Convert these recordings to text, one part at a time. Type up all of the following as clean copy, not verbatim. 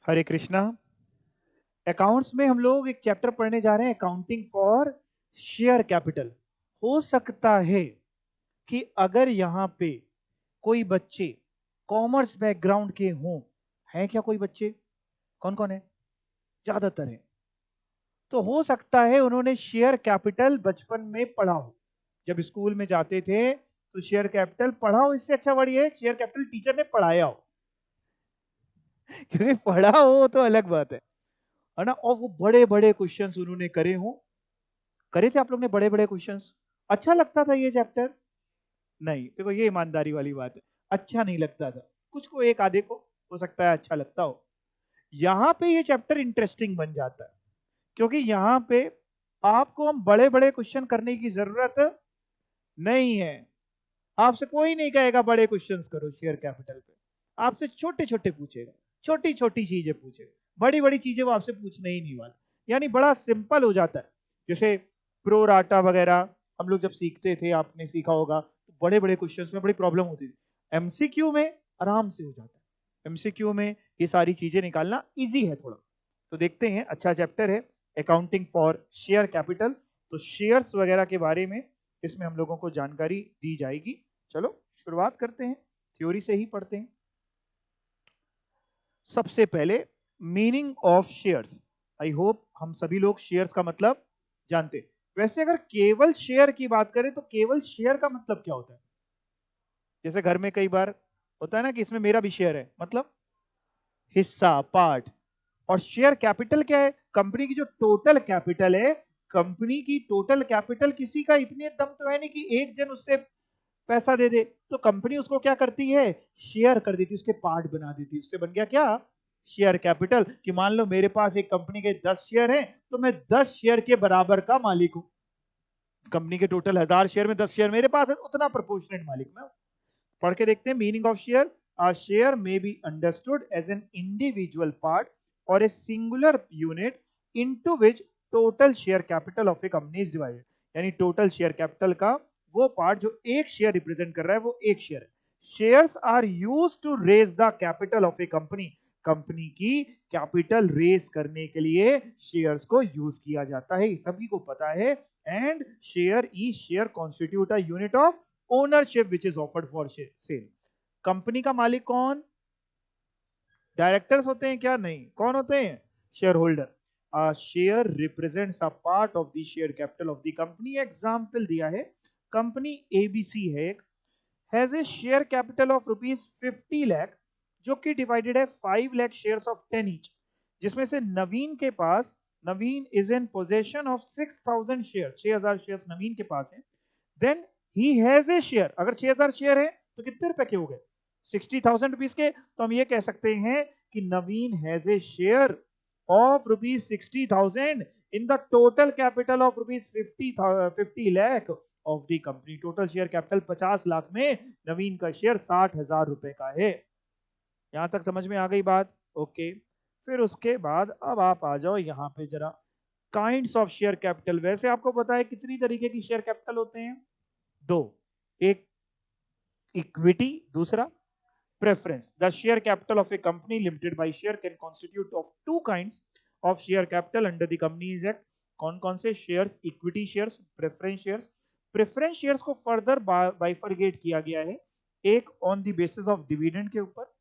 हरे Krishna. Accounts में हम लोग एक चैप्टर पढ़ने जा रहे हैं, अकाउंटिंग फॉर शेयर कैपिटल। हो सकता है कि अगर यहां पे कोई बच्चे कॉमर्स बैकग्राउंड के हों, हैं क्या कोई बच्चे? कौन कौन है? ज्यादातर है। तो हो सकता है उन्होंने शेयर कैपिटल बचपन में पढ़ा हो, जब स्कूल में जाते थे तो शेयर कैपिटल पढ़ा हो। इससे अच्छा वर्ड ये है शेयर कैपिटल टीचर ने पढ़ाया हो। क्योंकि पढ़ा हो तो अलग बात है ना। और वो बड़े बड़े क्वेश्चंस उन्होंने करे हों। करे थे आप लोग ने बड़े बड़े क्वेश्चंस? अच्छा लगता था ये चैप्टर? नहीं, देखो ये ईमानदारी वाली बात है। अच्छा नहीं लगता था। कुछ को, एक आधे को हो सकता है अच्छा लगता हो। यहां पे ये चैप्टर इंटरेस्टिंग बन जाता है, क्योंकि यहां पे आपको हम बड़े बड़े क्वेश्चन करने की जरूरत नहीं है। आपसे कोई नहीं कहेगा बड़े क्वेश्चंस करो शेयर कैपिटल पे। आपसे छोटे छोटे पूछेगा, छोटी छोटी चीजें पूछेगा। बड़ी बड़ी चीजें वो आपसे पूछने ही नहीं वाला। यानी बड़ा सिंपल हो जाता है। जैसे प्रो राटा वगैरह हम लोग जब सीखते थे, आपने सीखा होगा, तो बड़े बड़े क्वेश्चंस में बड़ी प्रॉब्लम होती थी। एमसीक्यू में आराम से हो जाता है। एमसीक्यू में ये सारी चीजें निकालना इजी है थोड़ा। तो देखते हैं, अच्छा चैप्टर है अकाउंटिंग फॉर शेयर कैपिटल। तो शेयर्स वगैरह के बारे में इसमें हम लोगों को जानकारी दी जाएगी। चलो शुरुआत करते हैं, थ्योरी से ही पढ़ते हैं। सबसे पहले meaning of shares. I hope हम सभी लोग शेयर्स का मतलब जानते हैं। वैसे अगर केवल शेयर की बात करें तो केवल शेयर का मतलब क्या होता है? जैसे घर में कई बार होता है ना कि इसमें मेरा भी शेयर है, मतलब हिस्सा, पार्ट। और शेयर कैपिटल क्या है? कंपनी की जो टोटल कैपिटल है। कंपनी की टोटल कैपिटल, किसी का इतने दम तो है नहीं कि एक जन उससे पैसा दे दे, तो कंपनी उसको क्या करती है? शेयर कर देती है, उसके पार्ट बना देती है। उससे बन गया क्या? Share capital. कि मान लो मेरे पास एक कंपनी के 10 शेयर हैं, तो मैं 10 शेयर के बराबर का मालिक हूं। कंपनी के टोटल 1000 शेयर में 10 शेयर मेरे पास है, उतना प्रोपोर्शनेट मालिक मैं हूं। पढ़ के देखते हैं meaning of share. A share may be understood as an individual part or a singular unit into which total share capital of a company is divided। यानी टोटल शेयर कैपिटल का वो पार्ट जो एक शेयर रिप्रेजेंट कर रहा है, वो एक शेयर है। Shares are use to raise the capital of a company. Company की कैपिटल रेज करने के लिए शेयर्स को यूज किया जाता है, सभी को पता है। And share E share constitute a unit of ownership which is offered for sale. Company का मालिक कौन? डायरेक्टर्स होते हैं क्या? नहीं। कौन होते हैं? Share holder. Share represents a part of the share capital of the company. Example दिया है, कंपनी एबीसी है एक, has a share capital of ₹50 lakh, जो कि डिवाइडेड है 5 लाख शेयर्स ऑफ 10 ईच। जिसमें से नवीन के पास, Naveen is in possession of 6000 share, 6000 share Naveen के पास है। Then he has a share, अगर 6000 शेयर है तो कितने रुपए के हो गए? 60,000 रुपीज के। तो हम ये कह सकते हैं कि Naveen has a share of ₹60,000 in the total capital of ₹50 lakh of the company. Total share capital 50 lakh में नवीन का शेयर 60,000 रुपए का है। यहां तक समझ में आ गई बात? ओके। फिर उसके बाद अब आप आ जाओ यहाँ पे जरा, काइंड्स ऑफ शेयर कैपिटल। वैसे आपको पता है कितनी तरीके की शेयर कैपिटल होते हैं? दो। एक इक्विटी, दूसरा preference. The share capital of a company limited bye share can constitute of two kinds of share capital under the companies act. कौन कौन से shares? Equity shares, preference shares. Preference shares को further bifurcate किया गया है, एक on the basis of dividend के ऊपर,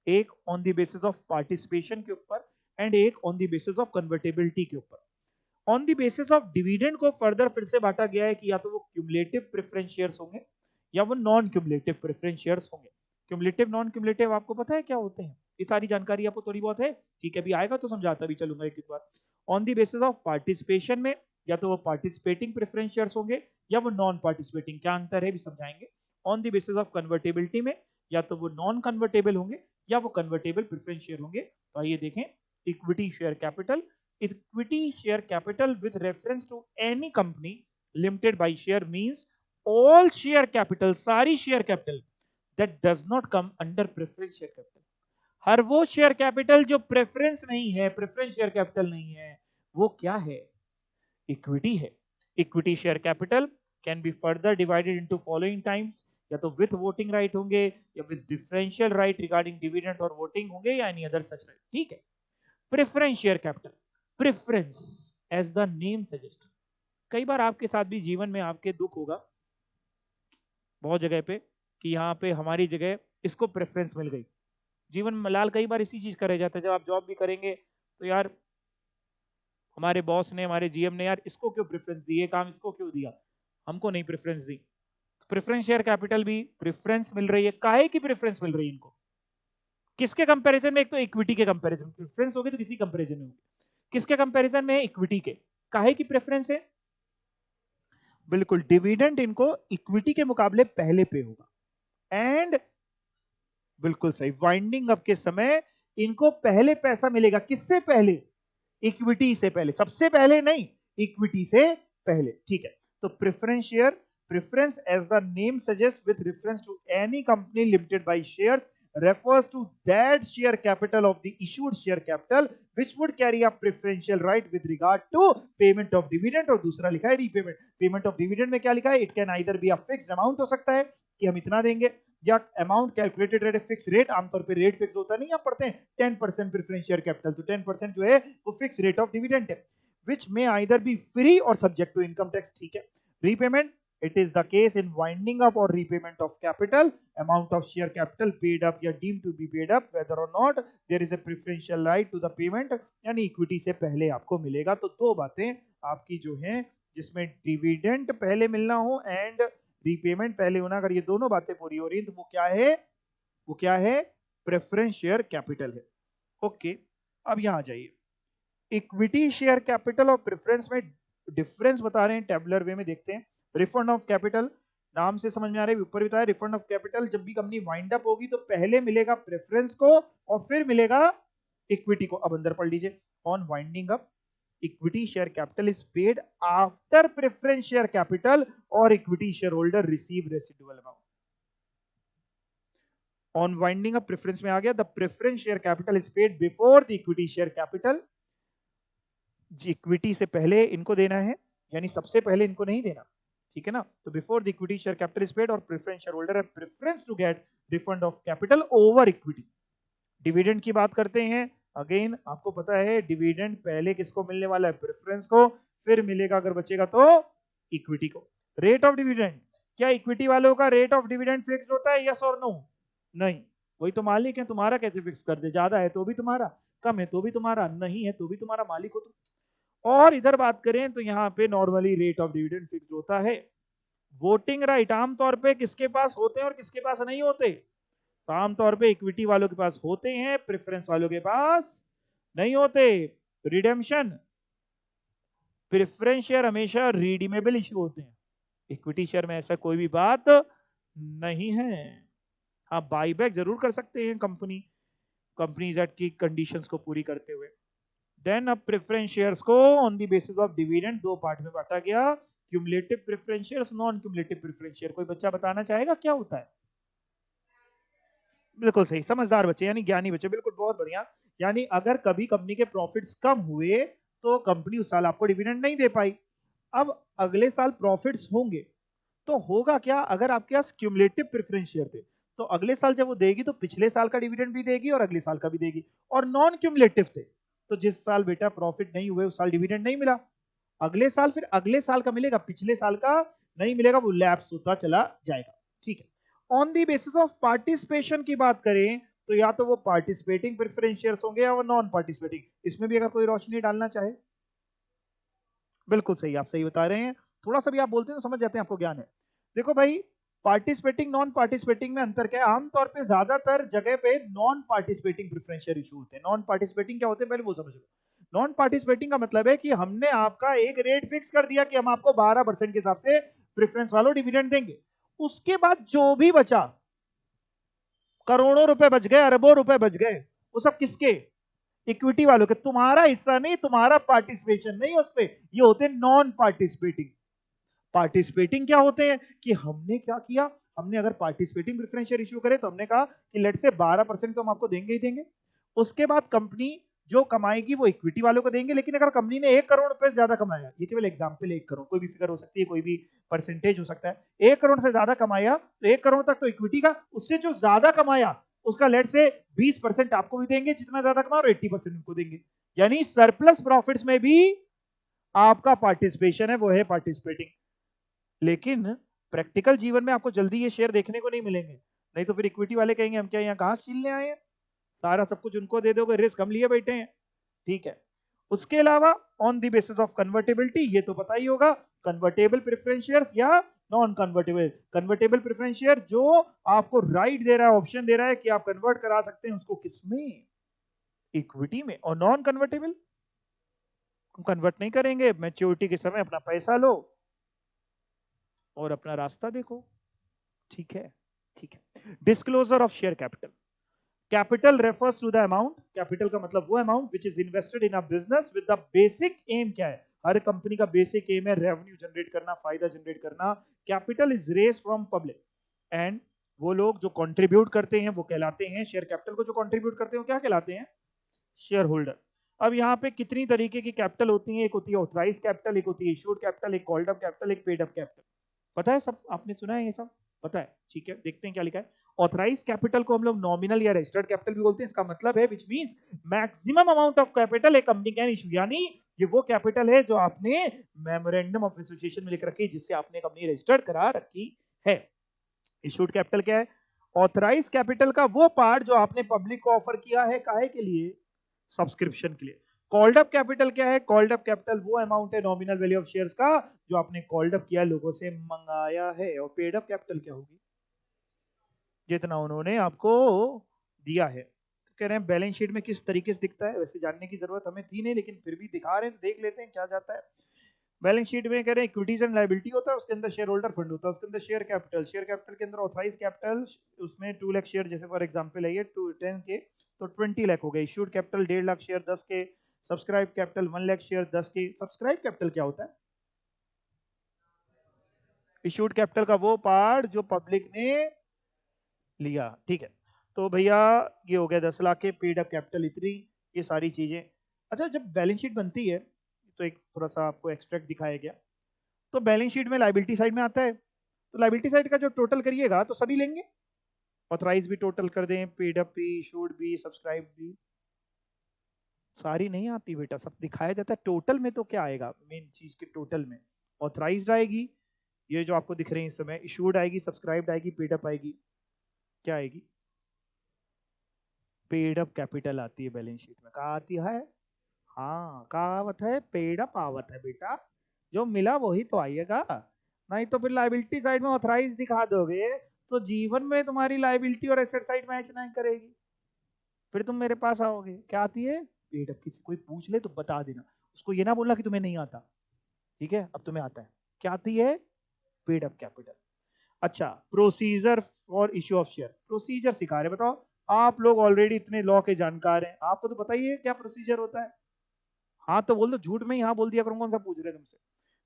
एक on the basis of participation के ऊपर, एंड एक on the basis of convertibility के ऊपर। On the basis of dividend को फर्दर फिर से बांटा गया है कि या तो वो क्यूमुलेटिव प्रेफरेंस शेयर्स होंगे या वो नॉन क्यूमुलेटिव प्रेफरेंस शेयर्स होंगे। क्यूमुलेटिव, नॉन क्यूमुलेटिव आपको पता है क्या होते हैं? ये सारी जानकारी आपको थोड़ी बहुत है? ठीक है, अभी आएगा तो समझाता भी चलूंगा एक एक बार। On the basis of participation में या तो वो पार्टिसिपेटिंग प्रेफरेंस शेयर्स होंगे या वो नॉन पार्टिसिपेटिंग। क्या अंतर है भी समझाएंगे। On the basis of convertibility में या तो वो नॉन कन्वर्टेबल होंगे या वो कन्वर्टेबल प्रेफरेंस शेयर होंगे। तो आइए देखें, equity share capital. Equity share capital with reference to any company limited by share means all share capital, सारी share capital that does not come under preference share capital। हर वो share capital जो preference नहीं है, preference share capital नहीं है, वो क्या है? इक्विटी है। Equity share capital can be further divided into following times. या तो विथ वोटिंग राइट होंगे या with differential right regarding dividend और वोटिंग होंगे या एनी अदर सच राइट। ठीक है, preference share capital, preference as the name suggest. कई बार आपके साथ भी जीवन में आपके दुख होगा बहुत जगह पे कि यहाँ पे हमारी जगह इसको प्रेफरेंस मिल गई। जीवन में मलाल कई बार इसी चीज का रह जाता है, जब आप जॉब भी करेंगे तो यार हमारे बॉस ने, हमारे जीएम ने यार इसको क्यों प्रेफरेंस दी, ये काम इसको क्यों दिया, हमको नहीं प्रेफरेंस दी। प्रेफरेंस शेयर कैपिटल भी प्रेफरेंस मिल रही है, काहे की प्रेफरेंस मिल रही है इनको, किसके कंपैरिजन में? एक तो इक्विटी के कंपैरिजन, प्रेफरेंस होगी तो किसी कंपैरिजन में होगी, किसके कंपैरिजन में? इक्विटी के। काहे की प्रेफरेंस है? बिल्कुल, डिविडेंड इनको इक्विटी के मुकाबले पहले पे होगा। एंड बिल्कुल सही, वाइंडिंग अप के समय इनको पहले पैसा मिलेगा। किससे पहले? इक्विटी से पहले, सबसे पहले नहीं, इक्विटी से पहले। ठीक है, तो preference share, preference as the name suggest with reference to any company limited by shares refers to that share capital of the issued share capital which would carry a preferential right with regard to payment of dividend। और दूसरा लिखा है repayment. Payment of dividend में क्या लिखा है? It can either be a fixed amount, हो सकता है कि हम इतना देंगे, या amount calculated at a fix rate. आमतौर पे रेट फिक्स होता नहीं, आप पढ़ते हैं 10% प्रेफरेंस शेयर कैपिटल, तो 10% जो है वो फिक्स रेट ऑफ डिविडेंड है, which may either be free or subject to income tax। ठीक है, repayment, it is the case in winding up or repayment of capital, amount of share capital paid up या deemed to be paid up whether or not there is a preferential right to the payment, यानी equity से पहले आपको मिलेगा। तो दो बातें आपकी जो हैं जिसमें डिविडेंड पहले मिलना हो एंड रीपेमेंट पहले होना, अगर ये दोनों बातें पूरी हो रही तो वो क्या है? वो क्या है? प्रेफरेंस शेयर कैपिटल है। ओके, अब यहां जाइए, इक्विटी शेयर कैपिटल और प्रेफरेंस में डिफरेंस बता रहे हैं, टेबुलर वे में देखते हैं। रिफंड ऑफ कैपिटल, नाम से समझ में आ रहा है, ऊपर बताया रिफंड ऑफ कैपिटल, जब भी कंपनी वाइंड अप होगी तो पहले मिलेगा प्रेफरेंस को और फिर मिलेगा इक्विटी को। अब अंदर पढ़ लीजिए, on winding up equity share capital is paid after preference share capital और equity share holder receive residual amount. On winding up preference में आ गया, the preference share capital is paid before the equity share capital. Equity से पहले इनको देना है, यानी सबसे पहले इनको नहीं देना, ठीक है ना? तो before the equity share capital is paid और preference share holder have preference to get refund of capital over equity. Dividend की बात करते हैं, अगेन आपको पता है डिविडेंड पहले किसको मिलने वाला है? प्रेफरेंस को, फिर मिलेगा अगर बचेगा तो इक्विटी को। रेट ऑफ डिविडेंड, क्या इक्विटी वालों का रेट ऑफ डिविडेंड फिक्स होता है? यस और नो? नहीं, वही तो मालिक है, तुम्हारा कैसे फिक्स कर दे? ज्यादा है तो भी तुम्हारा, कम है तो भी तुम्हारा, नहीं है तो भी तुम्हारा, मालिक हो तुम। और इधर बात करें तो यहाँ पे normally rate of dividend fix होता है। वोटिंग राइट आमतौर पे किसके पास होते हैं और किसके पास नहीं होते? तो आमतौर पे इक्विटी वालों के पास होते हैं, प्रेफरेंस वालों के पास नहीं होते। रिडेम्पशन, प्रेफरेंस शेयर हमेशा रिडीमेबल इश्यू होते हैं, इक्विटी शेयर में ऐसा कोई भी बात नहीं है। आप बाईबैक जरूर कर सकते हैं कंपनीज एक्ट की कंडीशंस को पूरी करते हुए। देन अब प्रेफरेंस शेयर्स को on the basis of dividend दो पार्ट में बांटा गया, cumulative preference shares, non cumulative preference share. कोई बच्चा बताना चाहेगा क्या होता है? बिल्कुल सही, समझदार बच्चे यानी ज्ञानी बच्चे, बिल्कुल, बहुत बढ़िया। यानी अगर कभी कंपनी के प्रॉफिट्स कम हुए तो कंपनी उस साल आपको डिविडेंड नहीं दे पाई, अब अगले साल प्रॉफिट्स होंगे तो होगा क्या? अगर आपके पास क्यूमुलेटिव प्रेफरेंस शेयर थे तो अगले साल जब वो देगी तो पिछले साल का डिविडेंड भी देगी और अगले साल का भी देगी। और नॉन क्यूमुलेटिव थे तो जिस साल बेटा प्रॉफिट नहीं हुए उस साल डिविडेंड नहीं मिला, अगले साल फिर अगले साल का मिलेगा, पिछले साल का नहीं मिलेगा, वो लैप्स होता चला जाएगा। ठीक है, on the basis of participation की बात करें तो या तो वो पार्टिसिपेटिंग प्रेफरेंस शेयर्स होंगे या वो नॉन पार्टिसिपेटिंग। इसमें भी अगर कोई रोशनी डालना चाहे। बिल्कुल सही, आप सही बता रहे हैं, थोड़ा सा भी आप बोलते हैं तो समझ जाते हैं आपको ज्ञान है। देखो भाई, पार्टिसिपेटिंग नॉन पार्टिसिपेटिंग में अंतर क्या है? आमतौर पे ज्यादातर जगह पे non participating preference share issue होते हैं। नॉन पार्टिसिपेटिंग क्या होते हैं पहले वो समझ लो। नॉन पार्टिसिपेटिंग का मतलब है कि हमने आपका एक रेट फिक्स कर दिया कि हम आपको 12% के हिसाब से प्रेफरेंस वालों डिविडेंड देंगे, उसके बाद जो भी बचा, करोड़ों रुपए बच गए, अरबों रुपए बच गए, वो सब किसके? इक्विटी वालों के। तुम्हारा हिस्सा नहीं, तुम्हारा पार्टिसिपेशन नहीं उस पे, ये होते हैं नॉन पार्टिसिपेटिंग। पार्टिसिपेटिंग क्या होते हैं कि हमने क्या किया, हमने अगर पार्टिसिपेटिंग प्रेफरेंस शेयर इश्यू करे तो हमने कहा कि लेट से 12% तो हम आपको देंगे ही देंगे, उसके बाद कंपनी जो कमाएगी वो इक्विटी वालों को देंगे। लेकिन अगर कंपनी ने 1 करोड़ रुपए ज्यादा कमाया, ये केवल एग्जांपल, 1 करोड़ कोई भी फिगर हो सकती है, कोई भी परसेंटेज हो सकता है, 1 करोड़ से ज्यादा कमाया तो 1 करोड़ तक तो इक्विटी का, उससे जो ज्यादा कमाया उसका लेट से 20% आपको भी देंगे, जितना ज्यादा कमाओ 80% उनको देंगे। यानी सरप्लस प्रॉफिट्स में भी आपका पार्टिसिपेशन है, वो है पार्टिसिपेटिंग। लेकिन प्रैक्टिकल जीवन में आपको जल्दी ये शेयर देखने को नहीं मिलेंगे, नहीं तो फिर इक्विटी वाले कहेंगे हम क्या यहाँ घास छीलने आए हैं, सारा सब कुछ उनको दे दोगे, रिस्क हम लिए बैठे हैं। ठीक है। उसके अलावा on the basis of convertibility, ये तो पता ही होगा, कन्वर्टेबल प्रेफरेंस शेयर्स या non convertible. Convertible preference share जो आपको राइट दे रहा है, ऑप्शन दे रहा है कि आप कन्वर्ट करा सकते हैं उसको, किसमें, इक्विटी में। और नॉन कन्वर्टेबल कन्वर्ट नहीं करेंगे, मैच्योरिटी के समय अपना पैसा लो और अपना रास्ता देखो। ठीक है, ठीक है। Disclosure of share capital. Capital refers to the amount, capital का मतलब वो amount which is invested in a business with the basic aim, क्या है, हर कंपनी का बेसिक एम है रेवेन्यू जनरेट करना, फायदा जनरेट करना। Capital is raise from public and वो लोग जो कंट्रीब्यूट करते हैं वो कहलाते हैं, शेयर कैपिटल को जो कंट्रीब्यूट करते हैं वो क्या कहलाते हैं, शेयर होल्डर। अब यहाँ पे कितनी तरीके की कैपिटल होती है, एक होती है ऑथराइज कैपिटल, एक होती है इशूड कैपिटल, एक कॉल्ड अप कैपिटल, एक पेड अप कैपिटल। पता है सब, आपने सुना है ये सब, पता है, ठीक है। देखते हैं क्या लिखा है। ऑथराइज कैपिटल को हम लोग नॉमिनल या रजिस्टर्ड कैपिटल भी बोलते हैं। इसका मतलब है which means maximum amount of capital A company can issue, यानी ये वो कैपिटल है जो आपने मेमोरेंडम ऑफ एसोसिएशन में लिख रखी है, जिससे आपने कंपनी रजिस्टर्ड करा रखी है। इशूड कैपिटल क्या है, ऑथराइज कैपिटल का वो पार्ट जो आपने पब्लिक को ऑफर किया है, काहे के लिए, सब्सक्रिप्शन के लिए। कॉल्ड अप कैपिटल क्या है, कॉल्ड अप कैपिटल वो अमाउंट है नॉमिनल वैल्यू ऑफ शेयर्स का जो आपने कॉल्ड अप किया, लोगों से मंगाया है। और पेड अप कैपिटल क्या होगी, जितना उन्होंने आपको दिया है। तो कह रहे हैं बैलेंस शीट में किस तरीके से दिखता है, वैसे जानने की जरूरत हमें थी नहीं, लेकिन फिर भी दिखा रहे हैं तो देख लेते हैं क्या जाता है। बैलेंस शीट में कह रहे हैं इक्विटीज एंड लायबिलिटी होता है, उसके अंदर शेयर होल्डर फंड होता है, उसके अंदर शेयर कैपिटल, शेयर कैपिटल के अंदर ऑथराइज कैपिटल, उसमें 2 लाख शेयर जैसे फॉर एग्जांपल है ये 10 के, तो 20 लाख हो गए। इशूड कैपिटल 1.5 लाख शेयर 10 के, सब्सक्राइब कैपिटल 1 लाख शेयर 10 के। सब्सक्राइब कैपिटल क्या होता है, इशूड कैपिटल का वो पार्ट जो पब्लिक ने लिया। ठीक है, तो भैया ये हो गया 10 लाख के, पेड अप कैपिटल इतनी, ये सारी चीजें। अच्छा, जब बैलेंस शीट बनती है तो एक थोड़ा सा आपको एक्सट्रैक्ट दिखाया गया, तो बैलेंस शीट में लायबिलिटी साइड में आता है, तो लायबिलिटी साइड का जो टोटल करिएगा तो सभी लेंगे, ऑथराइज भी टोटल कर दें, पेड अप भी, इशूड भी, सब्सक्राइब भी, सारी नहीं आती बेटा, सब दिखाया जाता है टोटल में। तो क्या आएगा मेन चीज के टोटल में, ऑथराइज्ड आएगी, ये जो आपको दिख रहे हैं इस समय, इशूड आएगी, सब्सक्राइब्ड आएगी, पेड अप आएगी, क्या आएगी, पेड अप कैपिटल आती है बैलेंस शीट में। कहा आती है, हाँ कहावत है, पेड अप आवत है बेटा, जो मिला वही तो आइएगा। नहीं तो फिर लाइबिलिटी साइड में ऑथराइज दिखा दोगे तो जीवन में तुम्हारी लाइबिलिटी और एसेट साइड मैच नहीं करेगी, फिर तुम मेरे पास आओगे। क्या आती है, पेड अप। किसी कोई पूछ ले तो बता देना, उसको ये ना बोलना कि तुम्हें नहीं आता, ठीक है, अब तुम्हें आता है। क्या आती है, पेड अप कैपिटल। अच्छा, procedure for issue of share, procedure सिखा रहे, बताओ आप लोग ऑलरेडी इतने लॉ के जानकार हैं, आपको तो बताइए क्या प्रोसीजर होता है। हाँ तो बोल दो, झूठ में ही हाँ बोल दिया करूंगा, कौन सा पूछ रहे तुमसे,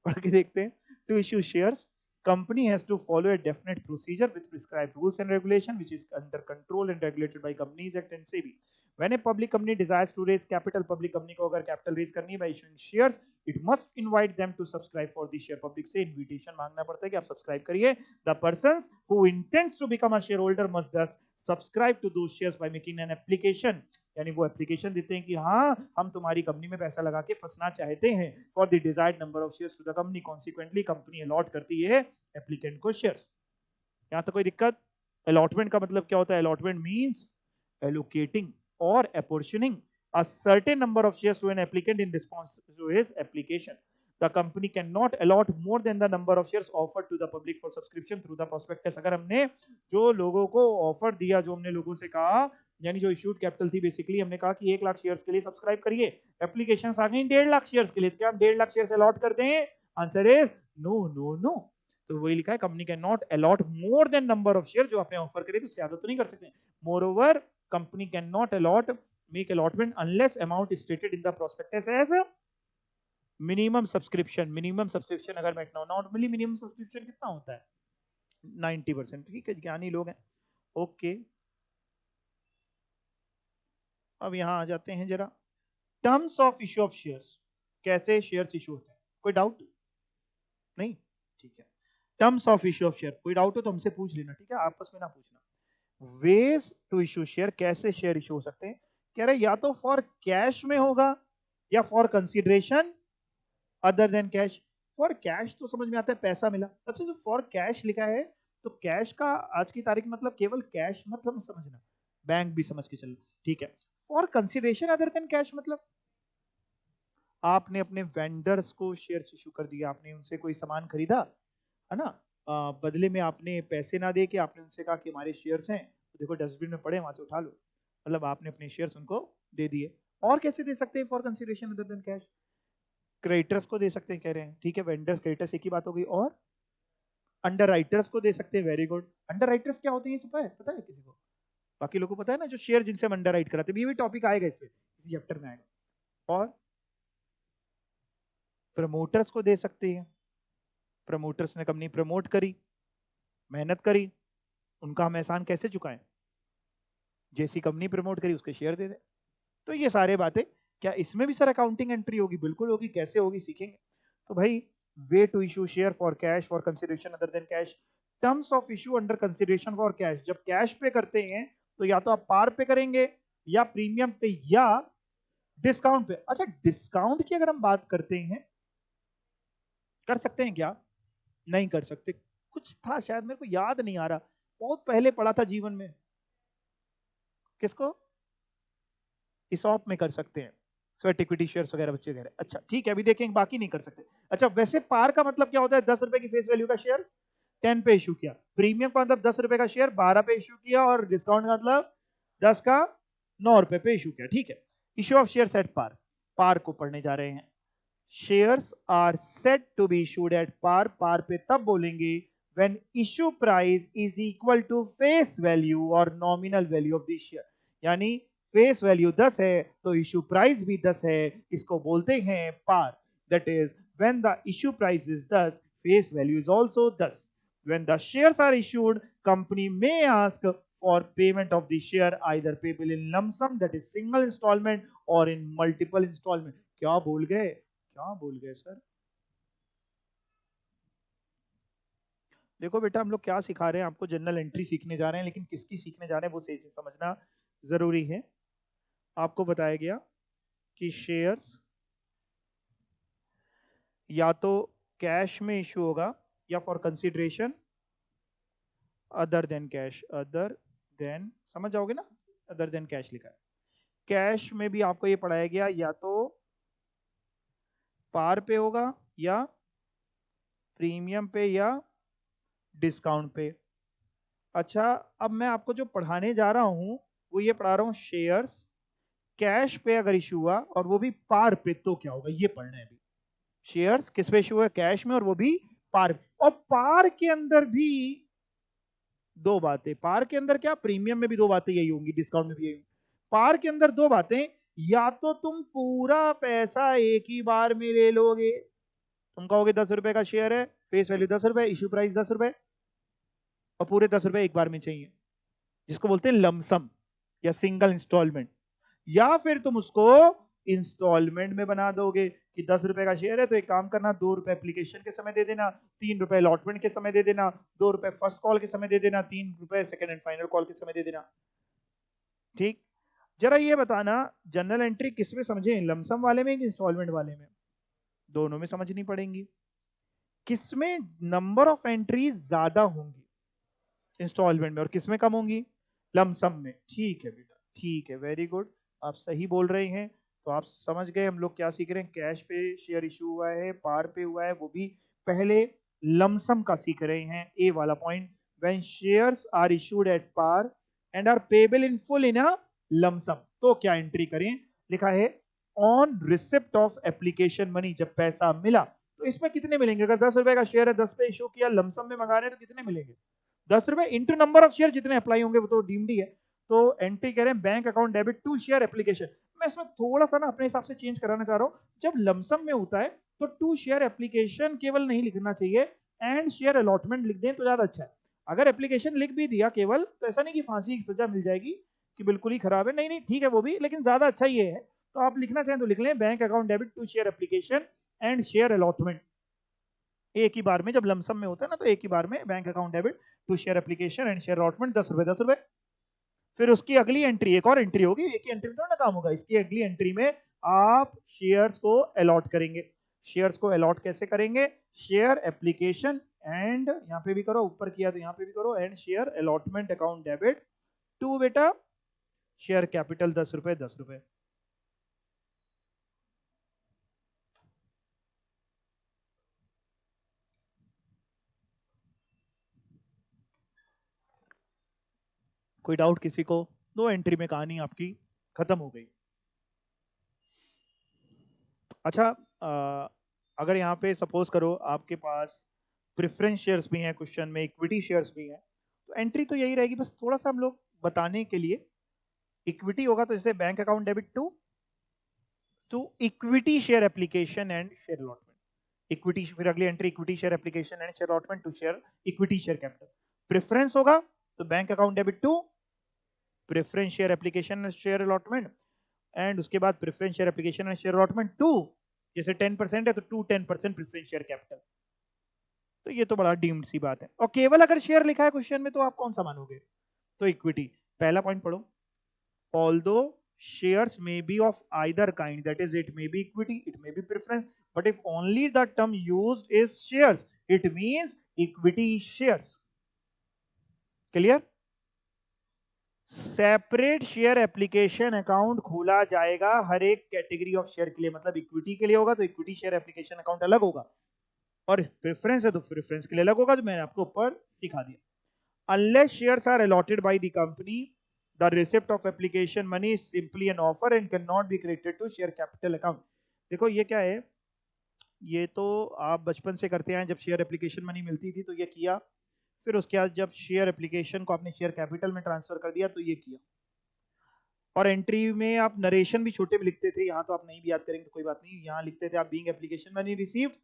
पढ़ के देखते हैं। To issue shares, company has to follow a definite procedure with prescribed rules and regulation which is under control and regulated by Companies Act and SEBI. When a public company desires to raise capital, public company को अगर capital raise करनी है by issuing shares, it must invite them to subscribe for the share. Public से invitation मांगना पड़ता है कि आप subscribe करिए। The persons who intends to become a shareholder must thus subscribe to those shares by making an application, यानी वो application देते हैं कि हाँ हम तुम्हारी कंपनी में पैसा लगा के फंसना चाहते हैं, for the desired number of shares to the company, consequently company allot करती है एप्लीकेंट को शेयर्स। यहाँ तक कोई दिक्कत। अलॉटमेंट का मतलब क्या होता है, अलॉटमेंट मींस एलोकेटिंग और अपॉर्चनिंग a certain number of shares to an applicant in response to his application. The company cannot allot more than the number of shares offered to the public for subscription through the prospectus. अगर हमने जो लोगों को offer दिया, जो हमने लोगों से कहा, यानी जो इश्यूड कैपिटल थी, बेसिकली हमने कहा कि 1 लाख शेयर्स के लिए सब्सक्राइब करिए, एप्लीकेशन आ गई 1.5 लाख शेयर्स के लिए, क्या हम 1.5 लाख शेयर्स अलॉट कर दें, answer is no no no. तो वही लिखा है, company can not allot more than number of share, जो आपने ऑफर करे तो ज्यादा तो नहीं कर सकते। Moreover company can not allot make allotment unless amount is stated in the prospectus as minimum subscription। minimum subscription अगर मैं नॉर्मली मिनिमम सब्सक्रिप्शन कितना होता है, 90%। ठीक है, ज्ञानी लोग हैं। ओके, अब यहां आ जाते हैं जरा, terms of issue of shares, कैसे शेयर्स इशू होते हैं, कोई डाउट नहीं, ठीक है। Terms of issue of share, कोई डाउट हो तो हमसे पूछ लेना, ठीक है, आपस में ना पूछना। वेज टू इशू शेयर, कैसे शेयर इशू हो सकते हैं? कह रहे या तो फॉर कैश में होगा या for consideration other than cash. For cash तो समझ में आता है पैसा मिला। अच्छा, जो फॉर कैश लिखा है तो कैश का आज की तारीख मतलब केवल कैश मतलब समझना, बैंक भी समझ के चलो, ठीक है। For consideration other than cash मतलब आपने अपने वेंडर्स को शेयर इशू कर दिया, आपने उनसे कोई सामान खरीदा है ना, बदले में आपने पैसे ना दे के आपने उनसे कहा कि हमारे शेयर्स हैं तो देखो डस्टबिन में पड़े, वहां से उठा लो, मतलब आपने अपने शेयर्स उनको दे दिए। और कैसे दे सकते हैं for consideration other than cash? Creditors को दे सकते हैं कह रहे हैं, ठीक है, वेंडर्स क्रेडिटर्स एक ही बात हो गई। और अंडर राइटर्स को दे सकते हैं, वेरी गुड। अंडर राइटर्स क्या होते हैं ये पता है किसी को? बाकी लोगों को पता है ना, जो शेयर जिनसे हम अंडर राइट कराते हैं, ये भी टॉपिक आएगा इस पे, इसी चैप्टर में आएगा। और प्रमोटर्स को दे सकते हैं, प्रमोटर्स ने कंपनी प्रमोट करी, मेहनत करी, उनका हम एहसान कैसे चुकाएं? जैसी कंपनी प्रमोट करी उसके शेयर दे दें। तो ये सारे बातें, क्या इसमें भी सर अकाउंटिंग एंट्री होगी? बिल्कुल होगी, कैसे होगी सीखेंगे। तो भाई, way to issue share for cash for consideration other than cash, terms of issue under consideration for cash. जब कैश पे करते हैं तो या तो आप पार पे करेंगे या प्रीमियम पे या डिस्काउंट पे। अच्छा, डिस्काउंट की अगर हम बात करते हैं, कर सकते हैं क्या? नहीं कर सकते। कुछ था शायद, मेरे को याद नहीं आ रहा, बहुत पहले पढ़ा था जीवन में। किसको? इसॉप में कर सकते हैं, स्वेट इक्विटी शेयर्स वगैरह बच्चे दे रहे हैं। अच्छा ठीक है, अभी देखेंगे, बाकी नहीं कर सकते। अच्छा, वैसे पार का मतलब क्या होता है? 10 रुपए की फेस वैल्यू का शेयर 10 पे इशू किया, प्रीमियम का मतलब 10 रुपए का शेयर 12 पे इशू किया, और डिस्काउंट का मतलब 10 का 9 रुपए पे इशू किया, ठीक है। Issue of share at par, par को पढ़ने जा रहे हैं। Shares are set to be issued at par, par पे तब बोलेंगे when issue price is equal to face value और nominal value of the share। यानी फेस वैल्यू 10 है तो इशू प्राइस भी 10 है, इसको बोलते हैं par. That is when the issue price is 10, face value is also 10। When the shares are issued, company may ask for payment of the share either payable in lump sum, that is single installment, or in multiple installment। क्या बोल गए, क्या बोल गए sir? देखो बेटा, हम लोग क्या सिखा रहे हैं आपको? जनरल एंट्री सीखने जा रहे हैं, लेकिन किसकी सीखने जा रहे हैं वो सही से समझना जरूरी है। आपको बताया गया कि शेयर्स या तो कैश में इशू होगा या for consideration other than cash, other than, समझ जाओगे ना, अदर देन कैश लिखा है। कैश में भी आपको ये पढ़ाया गया या तो पार पे होगा या प्रीमियम पे या डिस्काउंट पे। अच्छा, अब मैं आपको जो पढ़ाने जा रहा हूं वो ये पढ़ा रहा हूं, शेयर्स कैश पे अगर इशू हुआ और वो भी पार पे तो क्या होगा, ये पढ़ना है अभी। शेयर्स किस पे इशू है? कैश में, और वो भी पार पे। और पार के अंदर भी दो बातें, पार के अंदर क्या, प्रीमियम में भी दो बातें यही होंगी, डिस्काउंट में भी यही होंगी। पार के अंदर दो बातें, या तो तुम पूरा पैसा एक ही बार में ले लोगे, तुम कहोगे 10 रुपए का शेयर है, फेस वैल्यू 10 रुपए, इशू प्राइस 10 रुपए, और पूरे 10 रुपए एक बार में चाहिए, जिसको बोलते हैं लमसम या सिंगल इंस्टॉलमेंट। या फिर तुम उसको इंस्टॉलमेंट में बना दोगे कि 10 रुपए का शेयर है तो एक काम करना, 2 रुपए एप्लीकेशन के समय दे देना, 3 रुपए अलॉटमेंट के समय दे देना, 2 रुपए फर्स्ट कॉल के समय दे देना, 3 रुपए सेकंड एंड फाइनल कॉल के समय दे देना। ठीक, जरा ये बताना, जनरल एंट्री किस में समझे, लमसम वाले में कि इंस्टॉलमेंट वाले में? दोनों में समझनी पड़ेंगी। किसमें नंबर ऑफ एंट्रीज ज्यादा होंगी? इंस्टॉलमेंट में। और किसमें कम होंगी? लमसम में। ठीक है बेटा, ठीक है, वेरी गुड, आप सही बोल रहे हैं। तो आप समझ गए हम लोग क्या सीख रहे हैं। कैश पे शेयर इशू हुआ है, पार पे हुआ है, वो भी पहले लमसम का सीख रहे हैं, ए वाला point. When shares are issued at par and are payable in full in a lump sum, तो क्या एंट्री करें? लिखा है on receipt of application money, जब पैसा मिला तो इसमें कितने मिलेंगे? अगर 10 रुपए का शेयर है, 10 पे इशू किया, लमसम में मंगा रहे हैं तो कितने मिलेंगे? 10 रुपए इंटू नंबर ऑफ शेयर जितने अप्लाई होंगे, वो तो डीम्ड ही है। तो एंट्री कह रहे हैं bank account debit to share application. मैं इसमें थोड़ा सा ना अपने हिसाब से चेंज कराना चाह रहा हूं। जब लमसम में होता है तो टू शेयर एप्लीकेशन केवल नहीं लिखना चाहिए, एंड शेयर अलॉटमेंट लिख दें तो ज्यादा अच्छा है। अगर एप्लीकेशन लिख भी दिया केवल, तो ऐसा नहीं कि फांसी की सजा मिल जाएगी कि बिल्कुल ही खराब है, नहीं नहीं, ठीक है वो भी, लेकिन ज्यादा अच्छा ये है। तो आप लिखना चाहें तो लिख लें, bank account debit to share application and share allotment. एक ही बार में, जब लमसम में होता है ना, तो एक ही बार में bank account debit to share application and share allotment, 10 रुपए 10 रुपए। फिर उसकी अगली एंट्री एक और एंट्री होगी, एक ही एंट्री में थोड़ा ना काम होगा, इसकी अगली एंट्री में आप शेयर्स को अलॉट करेंगे। शेयर्स को अलॉट कैसे करेंगे? शेयर एप्लीकेशन एंड यहाँ पे भी करो, ऊपर किया तो यहाँ पे भी करो, and share allotment account debit to बेटा शेयर कैपिटल 10 रुपए 10 रुपए। कोई डाउट किसी को? दो एंट्री में कहानी आपकी खत्म हो गई। अच्छा, अगर यहाँ पे सपोज करो आपके पास प्रेफरेंस शेयर्स भी हैं, क्वेश्चन में इक्विटी शेयर्स भी हैं, तो एंट्री तो यही रहेगी, बस थोड़ा सा हम लोग बताने के लिए। इक्विटी होगा तो जैसे bank account debit to equity share application and share allotment. Equity, फिर अगली entry equity share application and share allotment to share equity share capital. Preference होगा तो bank account debit to preference share application and share allotment, and उसके बाद preference share application and share allotment to, जैसे 10% है तो to 10% preference share capital. तो ये तो बड़ा डीम्ड सी बात है। और केवल अगर शेयर लिखा है क्वेश्चन में तो आप कौन सा मानोगे? तो इक्विटी। पहला पॉइंट पढ़ो, although shares may be of either kind, that is it may be equity, it may be preference, but if only the term used is shares, it means equity shares. Clear? Separate share application account खोला जाएगा हर एक category of share के लिए, मतलब equity के लिए होगा तो इक्विटी शेयर एप्लीकेशन अकाउंट अलग होगा, और प्रेफरेंस है तो प्रेफरेंस के लिए अलग होगा, जो मैंने आपको ऊपर सिखा दिया। Unless shares are allotted by the company, the receipt of application money is simply an offer and cannot be credited to share capital account। देखो ये क्या है, ये तो आप बचपन से करते हैं, जब शेयर एप्लीकेशन मनी मिलती थी तो ये किया, फिर उसके बाद जब शेयर एप्लीकेशन को आपने शेयर कैपिटल में ट्रांसफर कर दिया तो ये किया। और एंट्री में आप नरेशन भी छोटे में लिखते थे, यहाँ तो आप नहीं भी याद करेंगे तो कोई बात नहीं, यहाँ लिखते थे आप बीइंग एप्लीकेशन मनी रिसीव्ड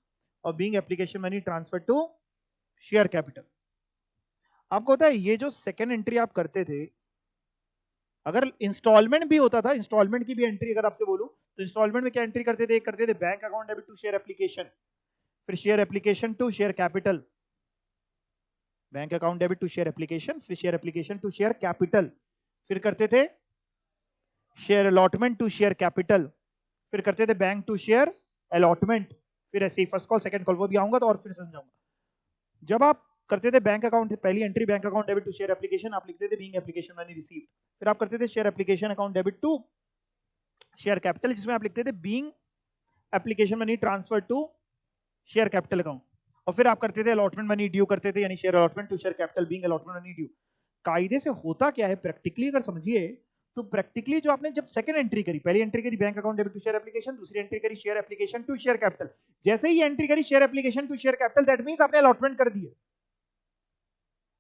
और being application money transfer to share capital. आपको होता है ये जो सेकेंड एंट्री आप करते थे, अगर इंस्टॉलमेंट भी होता था, इंस्टॉलमेंट की भी एंट्री अगर आपसे बोलूं तो इंस्टॉलमेंट में क्या एंट्री करते थे? करते थे bank account debit to share application, फिर share application to share capital, bank account debit to share application, फिर share application to share capital, फिर करते थे share allotment to share capital, फिर करते थे बैंक टू शेयर अलॉटमेंट, फिर ऐसे ही फर्स्ट कॉल सेकंड कॉल वो भी आऊंगा तो और फिर समझाऊंगा। जब आप करते थे बैंक अकाउंट, पहली entry bank account debit to share application, आप लिखते थे बीइंग एप्लीकेशन मनी रिसीव्ड, फिर आप करते थे share application account debit to share capital, जिसमें आप लिखते थे being application money transfer to share capital account, और फिर आप करते थे अलॉटमेंट मनी ड्यू करते थे, यानी share allotment to share capital being allotment money due. कायदे से होता क्या है प्रैक्टिकली अगर समझिए तो, प्रैक्टिकली जो आपने जब सेकंड एंट्री करी, पहली एंट्री करी bank account debit to share application, दूसरी एंट्री करी share application to share capital, जैसे ही एंट्री करी share application to share capital, that means आपने अलॉटमेंट कर दिया,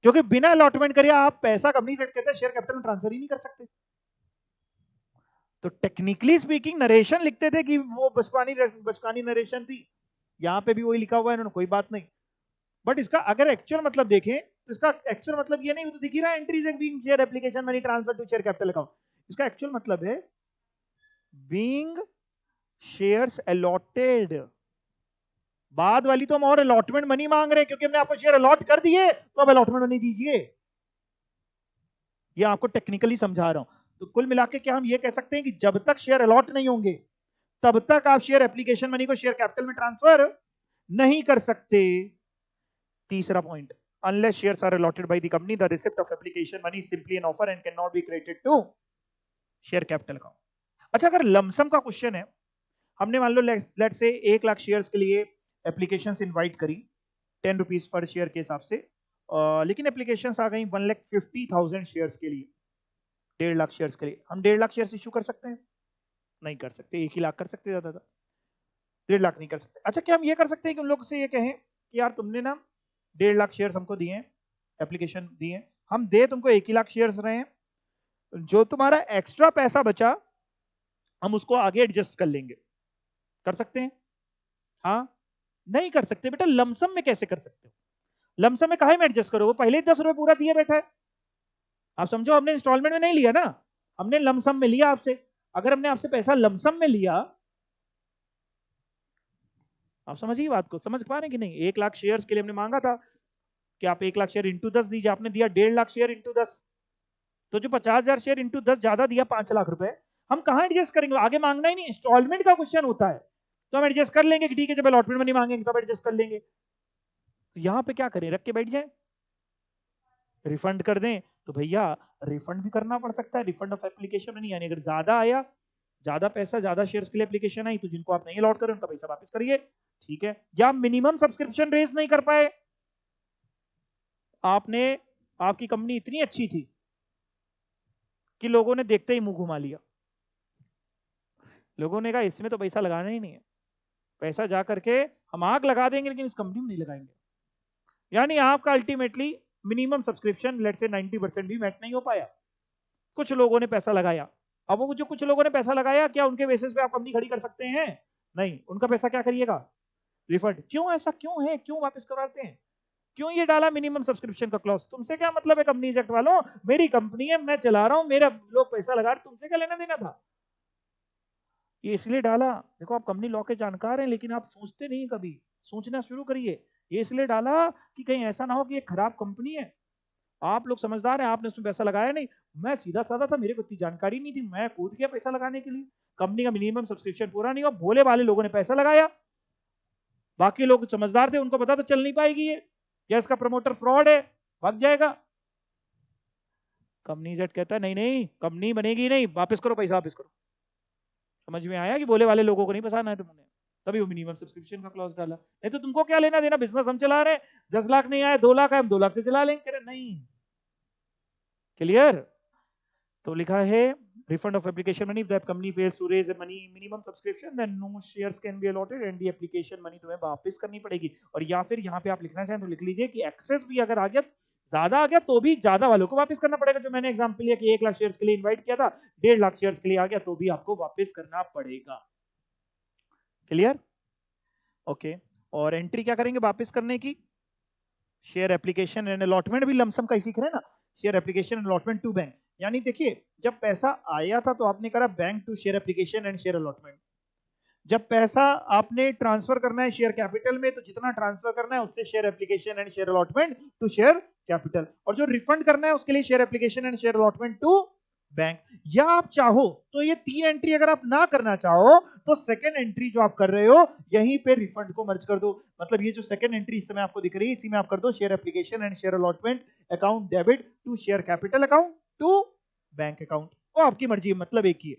क्योंकि बिना अलॉटमेंट करिए आप पैसा कंपनी से कहते हैं शेयर कैपिटल में ट्रांसफर ही नहीं कर सकते। तो टेक्निकली स्पीकिंग नरेशन लिखते थे कि वो बचकानी नरेशन थी, यहां पे भी वही लिखा हुआ है इन्होंने, कोई बात नहीं। बट इसका अगर एक्चुअल मतलब देखें तो इसका एक्चुअल मतलब ये नहीं, तो दिख ही रहा है entries being share application money transfer to share capital account, इसका एक्चुअल मतलब है बीइंग शेयर्स अलॉटेड। बाद वाली तो हम और अलॉटमेंट मनी मांग रहे हैं, क्योंकि हमने आपको शेयर अलॉट कर दिए तो अब अलॉटमेंट मनी दीजिए, ये आपको टेक्निकली समझा रहा हूं। तो कुल मिला के क्या हम ये कह सकते हैं कि जब तक शेयर अलॉट नहीं होंगे तब तक आप शेयर एप्लीकेशन मनी को शेयर कैपिटल में ट्रांसफर नहीं कर सकते। तीसरा point, unless shares are allotted by the company, the receipt of application money is simply an offer and cannot be credited to share capital account। अच्छा, अगर lump sum का question है, हमने मान लो लेट से 1 लाख शेयर्स के लिए एप्लीकेशन इनवाइट करी 10 rupees per share के हिसाब से, लेकिन एप्लीकेशन आ गई 1,50,000 शेयर्स के लिए, 1.5 लाख शेयर्स के लिए। हम 1.5 लाख शेयर्स इशू कर सकते हैं? नहीं कर सकते, 1 ही लाख कर सकते, ज्यादा 1.5 लाख नहीं कर सकते। अच्छा, क्या हम ये कर सकते हैं कि उन लोग से ये कहें कि यार तुमने ना 1.5 लाख शेयर्स हमको दिए हैं, एप्लीकेशन दिए हैं, हम दे तुमको 1 ही लाख शेयर्स रहे हैं, जो तुम्हारा एक्स्ट्रा पैसा बचा हम उसको आगे एडजस्ट कर लेंगे, कर सकते हैं? हाँ, नहीं कर सकते बेटा। लमसम में कैसे कर सकते हो? लमसम में काहे में एडजस्ट करो, वो पहले ही 10 रुपए पूरा दिए बैठा है। आप समझो, हमने इंस्टॉलमेंट में नहीं लिया ना, हमने लमसम में लिया आपसे। अगर हमने आपसे पैसा लमसम में लिया, आप समझिए बात को, समझ पा रहे हैं कि नहीं? 1 लाख शेयर्स के लिए हमने मांगा था कि आप 1 लाख शेयर इंटू 10 दीजिए, आपने दिया 1.5 लाख शेयर इंटू 10, तो जो 50,000 शेयर इंटू 10 ज्यादा दिया 5 लाख रुपए, हम कहां एडजस्ट करेंगे? आगे मांगना ही नहीं, इंस्टॉलमेंट का क्वेश्चन होता है तो हम एडजस्ट कर लेंगे कि ठीक है जब अलॉटमेंट मनी मांगेंगे तब एडजस्ट कर लेंगे। तो यहां पे क्या करें, रख के बैठ जाए, रिफंड कर दें? तो भैया रिफंड भी करना पड़ सकता है, रिफंड ऑफ एप्लीकेशन मनी, यानी अगर ज्यादा आया, ज्यादा पैसा, ज्यादा शेयर्स के लिए एप्लीकेशन आई, तो जिनको आप नहीं अलॉट करें उनका पैसा वापस करिए, ठीक है। या मिनिमम सब्सक्रिप्शन रेज नहीं कर पाए, आपने, आपकी कंपनी इतनी अच्छी थी कि लोगों ने देखते ही मुंह घुमा लिया, लोगों ने कहा इसमें तो पैसा लगाना ही नहीं है, पैसा जा करके हम आग लगा देंगे लेकिन इस कंपनी में नहीं लगाएंगे। यानी आपका अल्टीमेटली मिनिमम सब्सक्रिप्शन लेट से 90% भी मैच नहीं हो पाया, कुछ लोगों ने पैसा लगाया। अब वो जो कुछ लोगों ने पैसा लगाया, क्या उनके बेसिस पे आप कंपनी खड़ी कर सकते हैं? नहीं, उनका पैसा क्या करिएगा? रिफंड। क्यों ऐसा क्यों है, क्यों वापस करवाते हैं? क्यों ये डाला मिनिमम सब्सक्रिप्शन का क्लॉज? तुमसे क्या मतलब है कंपनी एक्ट वालों, मेरी कंपनी है, मैं चला रहा हूं, मेरा लोग पैसा लगा रहे, तुमसे क्या लेना देना था? ये इसलिए डाला, देखो आप कंपनी लॉ के जानकार हैं लेकिन आप सोचते नहीं, कभी सोचना शुरू करिए। ये इसलिए डाला कि कहीं ऐसा ना हो कि ये खराब कंपनी है, आप लोग समझदार हैं, आपने उसमें पैसा लगाया नहीं, मैं सीधा साधा था, मेरे को इतनी जानकारी नहीं थी, मैं कूद गया पैसा लगाने के लिए, कंपनी का मिनिमम सब्सक्रिप्शन पूरा नहीं हुआ, भोले वाले लोगों ने पैसा लगाया, बाकी लोग समझदार थे, उनको पता तो चल नहीं पाएगी ये, या इसका प्रमोटर फ्रॉड है, भाग जाएगा। कंपनी जेट कहता है नहीं नहीं कंपनी बनेगी नहीं, वापस करो पैसा, वापस करो। समझ में आया कि बोले वाले लोगों को नहीं फंसाना है तुमने, तभी वो मिनिमम सब्सक्रिप्शन का क्लॉज डाला। नहीं तो तुमको क्या लेना देना, बिजनेस हम चला रहे हैं, 10 लाख नहीं आए 2 लाख आए, हम 2 लाख से चला लेंगे। नहीं, क्लियर? तो लिखा है refund of application money if the company fails to raise a money minimum subscription then no shares can be allotted and the application money तुम्हें वापस करनी पड़ेगी। और या फिर यहाँ पे आप लिखना चाहें तो लिख लीजिए कि एक्सेस भी अगर आ गया, ज्यादा आ गया, तो भी ज्यादा वालों को वापस करना पड़ेगा। जो मैंने एग्जांपल लिया कि 1 लाख शेयर्स के लिए इनवाइट किया था, 1.5 लाख शेयर्स के लिए आ गया, तो भी आपको वापस करना पड़ेगा। क्लियर? ओके। और एंट्री क्या करेंगे वापस करने की? शेयर एप्लीकेशन एंड अलॉटमेंट भी लमसम का ही सीख रहे हैं ना, share application and allotment to bank. यानी देखिए जब पैसा आया था तो आपने करा bank to share application and share allotment, जब पैसा आपने ट्रांसफर करना है शेयर कैपिटल में तो जितना ट्रांसफर करना है उससे share application and share allotment to share capital, और जो रिफंड करना है उसके लिए share application and share allotment to bank. या आप चाहो तो ये 3 एंट्री अगर आप ना करना चाहो तो सेकंड एंट्री जो आप कर रहे हो यहीं पे रिफंड को मर्ज कर दो। मतलब ये जो सेकंड एंट्री इस समय आपको दिख रही है इसी में आप कर दो share application and share allotment account debit to share capital account to bank account, वो आपकी मर्जी, मतलब एक ही है।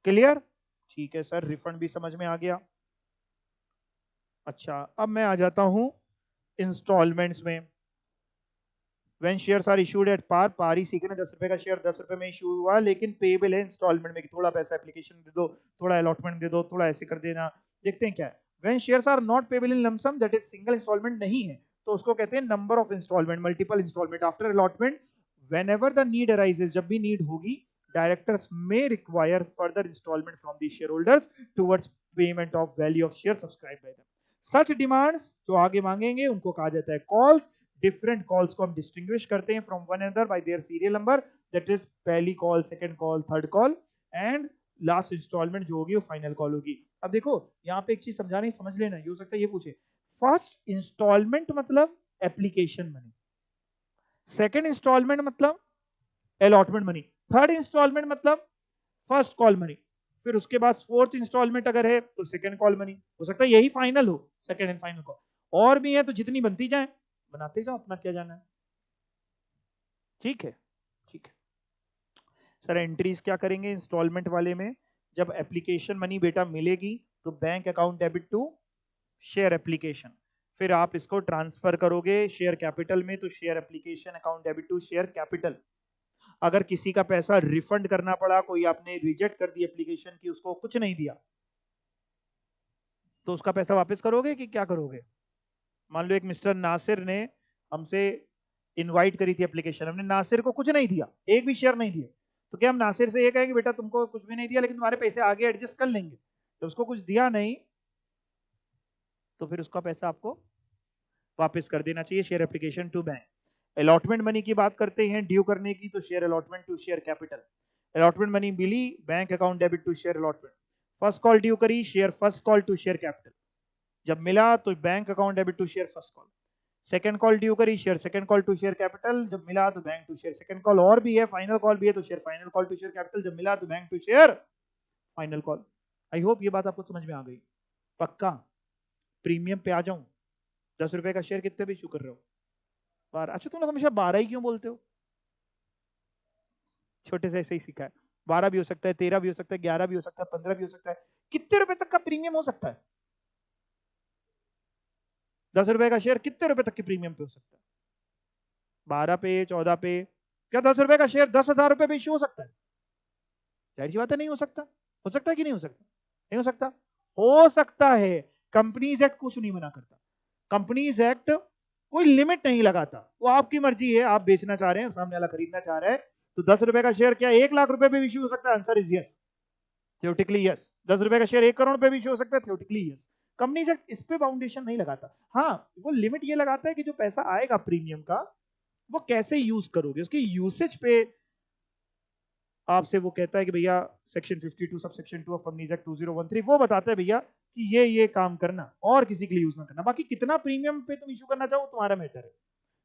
क्लियर? ठीक है सर, रिफंड भी समझ में आ गया। अच्छा, अब मैं आ जाता हूं इंस्टॉलमेंट्स में। When shares are issued at par, par ही सीखने, 10 रुपए का शेयर 10 रुपए में इशू हुआ लेकिन पेबल है इंस्टॉलमेंट में, कि थोड़ा पैसा एप्लीकेशन दे दो, थोड़ा अलॉटमेंट दे दो, थोड़ा ऐसे कर देना। देखते हैं क्या है। When shares are not payable in lump sum, that is single installment नहीं है, तो उसको कहते हैं number of installment, multiple installment after allotment. Whenever the need arises, जब भी नीड होगी, directors may require further installment from the share holders towards payment of value of share subscribe by them. Such demands जो आगे मांगेंगे उनको कहा जाता है कॉल्स। डिफरेंट कॉल्स को हम डिस्टिंग्विश करते हैं from one another by their serial number, that is पहली call, second call, third call, and last installment जो होगी वो फाइनल कॉल होगी। अब देखो यहाँ पे एक चीज समझाने, समझ लेना, ये हो सकता है ये पूछे, फर्स्ट इंस्टॉलमेंट मतलब एप्लीकेशन मनी, सेकंड इंस्टॉलमेंट मतलब अलॉटमेंट मनी, थर्ड इंस्टॉलमेंट मतलब फर्स्ट कॉल मनी, फिर उसके बाद फोर्थ इंस्टॉलमेंट अगर है तो सेकंड कॉल मनी, हो सकता है यही फाइनल हो, सेकंड एंड फाइनल कॉल। और भी है तो जितनी बनती जाए बनाते जाओ, अपना क्या जाना है। ठीक है, ठीक है सर। एंट्रीज क्या करेंगे इंस्टॉलमेंट वाले में? जब एप्लीकेशन मनी बेटा मिलेगी तो bank account debit to share application, फिर आप इसको ट्रांसफर करोगे शेयर कैपिटल में तो share application account debit to share capital. अगर किसी का पैसा रिफंड करना पड़ा, कोई आपने रिजेक्ट कर दी एप्लीकेशन की, उसको कुछ नहीं दिया, तो उसका पैसा वापस करोगे कि क्या करोगे? मान लो एक मिस्टर नासिर ने हमसे इनवाइट करी थी एप्लीकेशन, हमने नासिर को कुछ नहीं दिया, एक भी शेयर नहीं दिया, तो क्या हम नासिर से ये कहेंगे बेटा तुमको कुछ भी नहीं दिया लेकिन तुम्हारे पैसे आगे एडजस्ट कर लेंगे? तो उसको कुछ दिया नहीं तो फिर उसका पैसा आपको वापस कर देना चाहिए, share application to bank. Allotment money की बात करते हैं ड्यू करने की, तो share allotment to share capital. Allotment money मिली, bank account debit to share allotment. First call due करी, share first call to share capital. जब मिला तो bank account debit to share first call. Second call due करी share second call to share capital, जब मिला तो bank to share second call, और भी है फाइनल कॉल भी है तो share final call to share capital, जब मिला तो bank to share final call. I hope ये बात आपको समझ में आ गई। पक्का प्रीमियम पे आ जाऊं? 10 रुपए का शेयर कितने पे इशू कर रहे हो? 12। अच्छा, तुम लोग हमेशा 12 ही क्यों बोलते हो? छोटे से ऐसे ही सीखा है। 12 भी हो सकता है, 13 भी हो सकता है, 11 भी हो सकता है, 15 भी हो सकता है। कितने रुपए तक का प्रीमियम हो सकता है? 10 रुपए का शेयर कितने रुपए तक के प्रीमियम पे हो सकता है? 12 पे, 14 पे। क्या 10 रुपए का शेयर 10,000 रुपए पे इशू हो सकता है? जाहिर सी बात है नहीं हो सकता। हो सकता है कि नहीं हो सकता? नहीं हो सकता। हो सकता है। कंपनीज एक्ट कुछ नहीं मना करता। कंपनीज एक्ट कोई लिमिट नहीं लगाता। वो आपकी मर्जी है, आप बेचना चाह रहे हैं, सामने वाला खरीदना चाह रहा है, तो 10 रुपए का शेयर क्या 1 लाख रुपए पे इशू हो सकता है? Answer is yes, theoretically yes. 10 रुपए का शेयर 1 करोड़ पे भी इशू हो सकता है? Theoretically yes. कंपनीज एक्ट इस पे बाउंडेशन नहीं लगाता। हाँ, वो लिमिट ये लगाता है कि जो पैसा आएगा प्रीमियम का, वो कैसे यूज करोगे, उसकी यूसेज पे आपसे वो कहता है कि भैया section 52 sub section 2 of companies act 2013 वो बताता है भैया कि ये काम करना और किसी के लिए यूज ना करना। बाकी कितना प्रीमियम पे तुम इशू करना चाहो तुम्हारा मैटर है।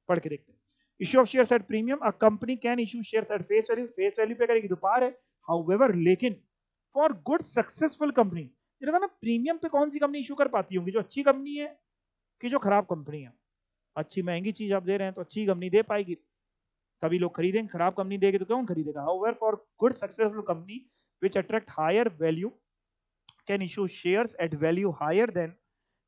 पढ़ के देखते हैं। Issue of shares at premium, a company can issue shares at face value पे करेगी तो पार है। हाउएवर लेकिन फॉर गुड सक्सेसफुल कंपनी, ये ना प्रीमियम पे कौन सी कंपनी इशू कर पाती होंगी? जो अच्छी कंपनी है कि जो खराब कंपनी है? अच्छी महंगी चीज आप दे रहे हैं तो अच्छी कंपनी दे पाएगी, तभी लोग खरीदेंगे। खराब कंपनी देगी तो कौन खरीदेगा? However for good successful company which attract higher value can issue shares at value higher than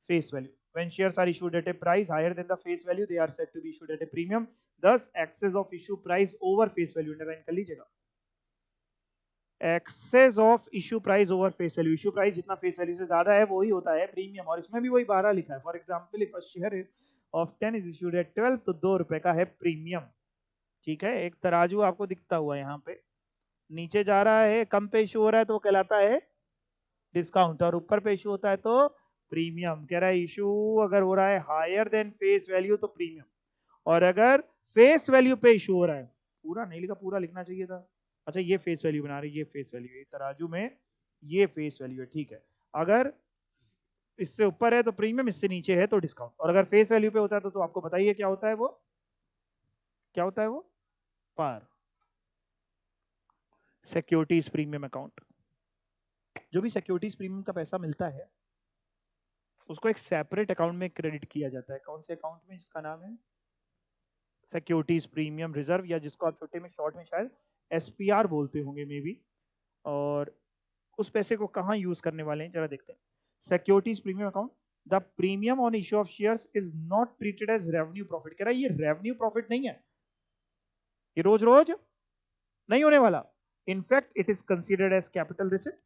face value. When shares are issued at a price higher than the face value, they are said to be issued at a premium. Thus, excess of issue price over face value, underline कर लीजिएगा। Excess of issue price over face value, issue price जितना face value से ज्यादा है वही होता है premium, और इसमें भी वही 12 लिखा है। For example if a share of 10 is issued at 12 तो 2 रुपए का है प्रीमियम। ठीक है, एक तराजू आपको दिखता हुआ यहाँ पे, नीचे जा रहा है कम पे इशू हो रहा है तो वो कहलाता है डिस्काउंट, और ऊपर पे इशू होता है तो प्रीमियम। कह रहा है इशू अगर हो रहा है हायर देन फेस वैल्यू तो प्रीमियम, और अगर फेस वैल्यू पे इशू हो रहा है, पूरा नहीं लिखा, पूरा लिखना चाहिए था। अच्छा, ये फेस वैल्यू बना रही है, ये फेस वैल्यू है तराजू में, ये फेस वैल्यू है, ठीक है। अगर इससे ऊपर है तो प्रीमियम, इससे नीचे है तो डिस्काउंट, और अगर फेस वैल्यू पे होता है तो आपको बताइए क्या होता है वो, क्या होता है वो? पार। सिक्योरिटीज प्रीमियम अकाउंट, जो भी सिक्योरिटीज प्रीमियम का पैसा मिलता है उसको एक सेपरेट अकाउंट में क्रेडिट किया जाता है। कौन से अकाउंट में? जिसका नाम है सिक्योरिटीज प्रीमियम रिजर्व, या जिसको आप छोटे में शॉर्ट में शायद एसपीआर बोलते होंगे मे बी। और उस पैसे को कहाँ यूज करने वाले हैं जरा देखते हैं। Securities premium account, the premium on issue of shares is not treated as revenue profit. कह रहा है ये रेवेन्यू प्रॉफिट नहीं है, ये रोज रोज नहीं होने वाला। In fact it is considered as capital receipt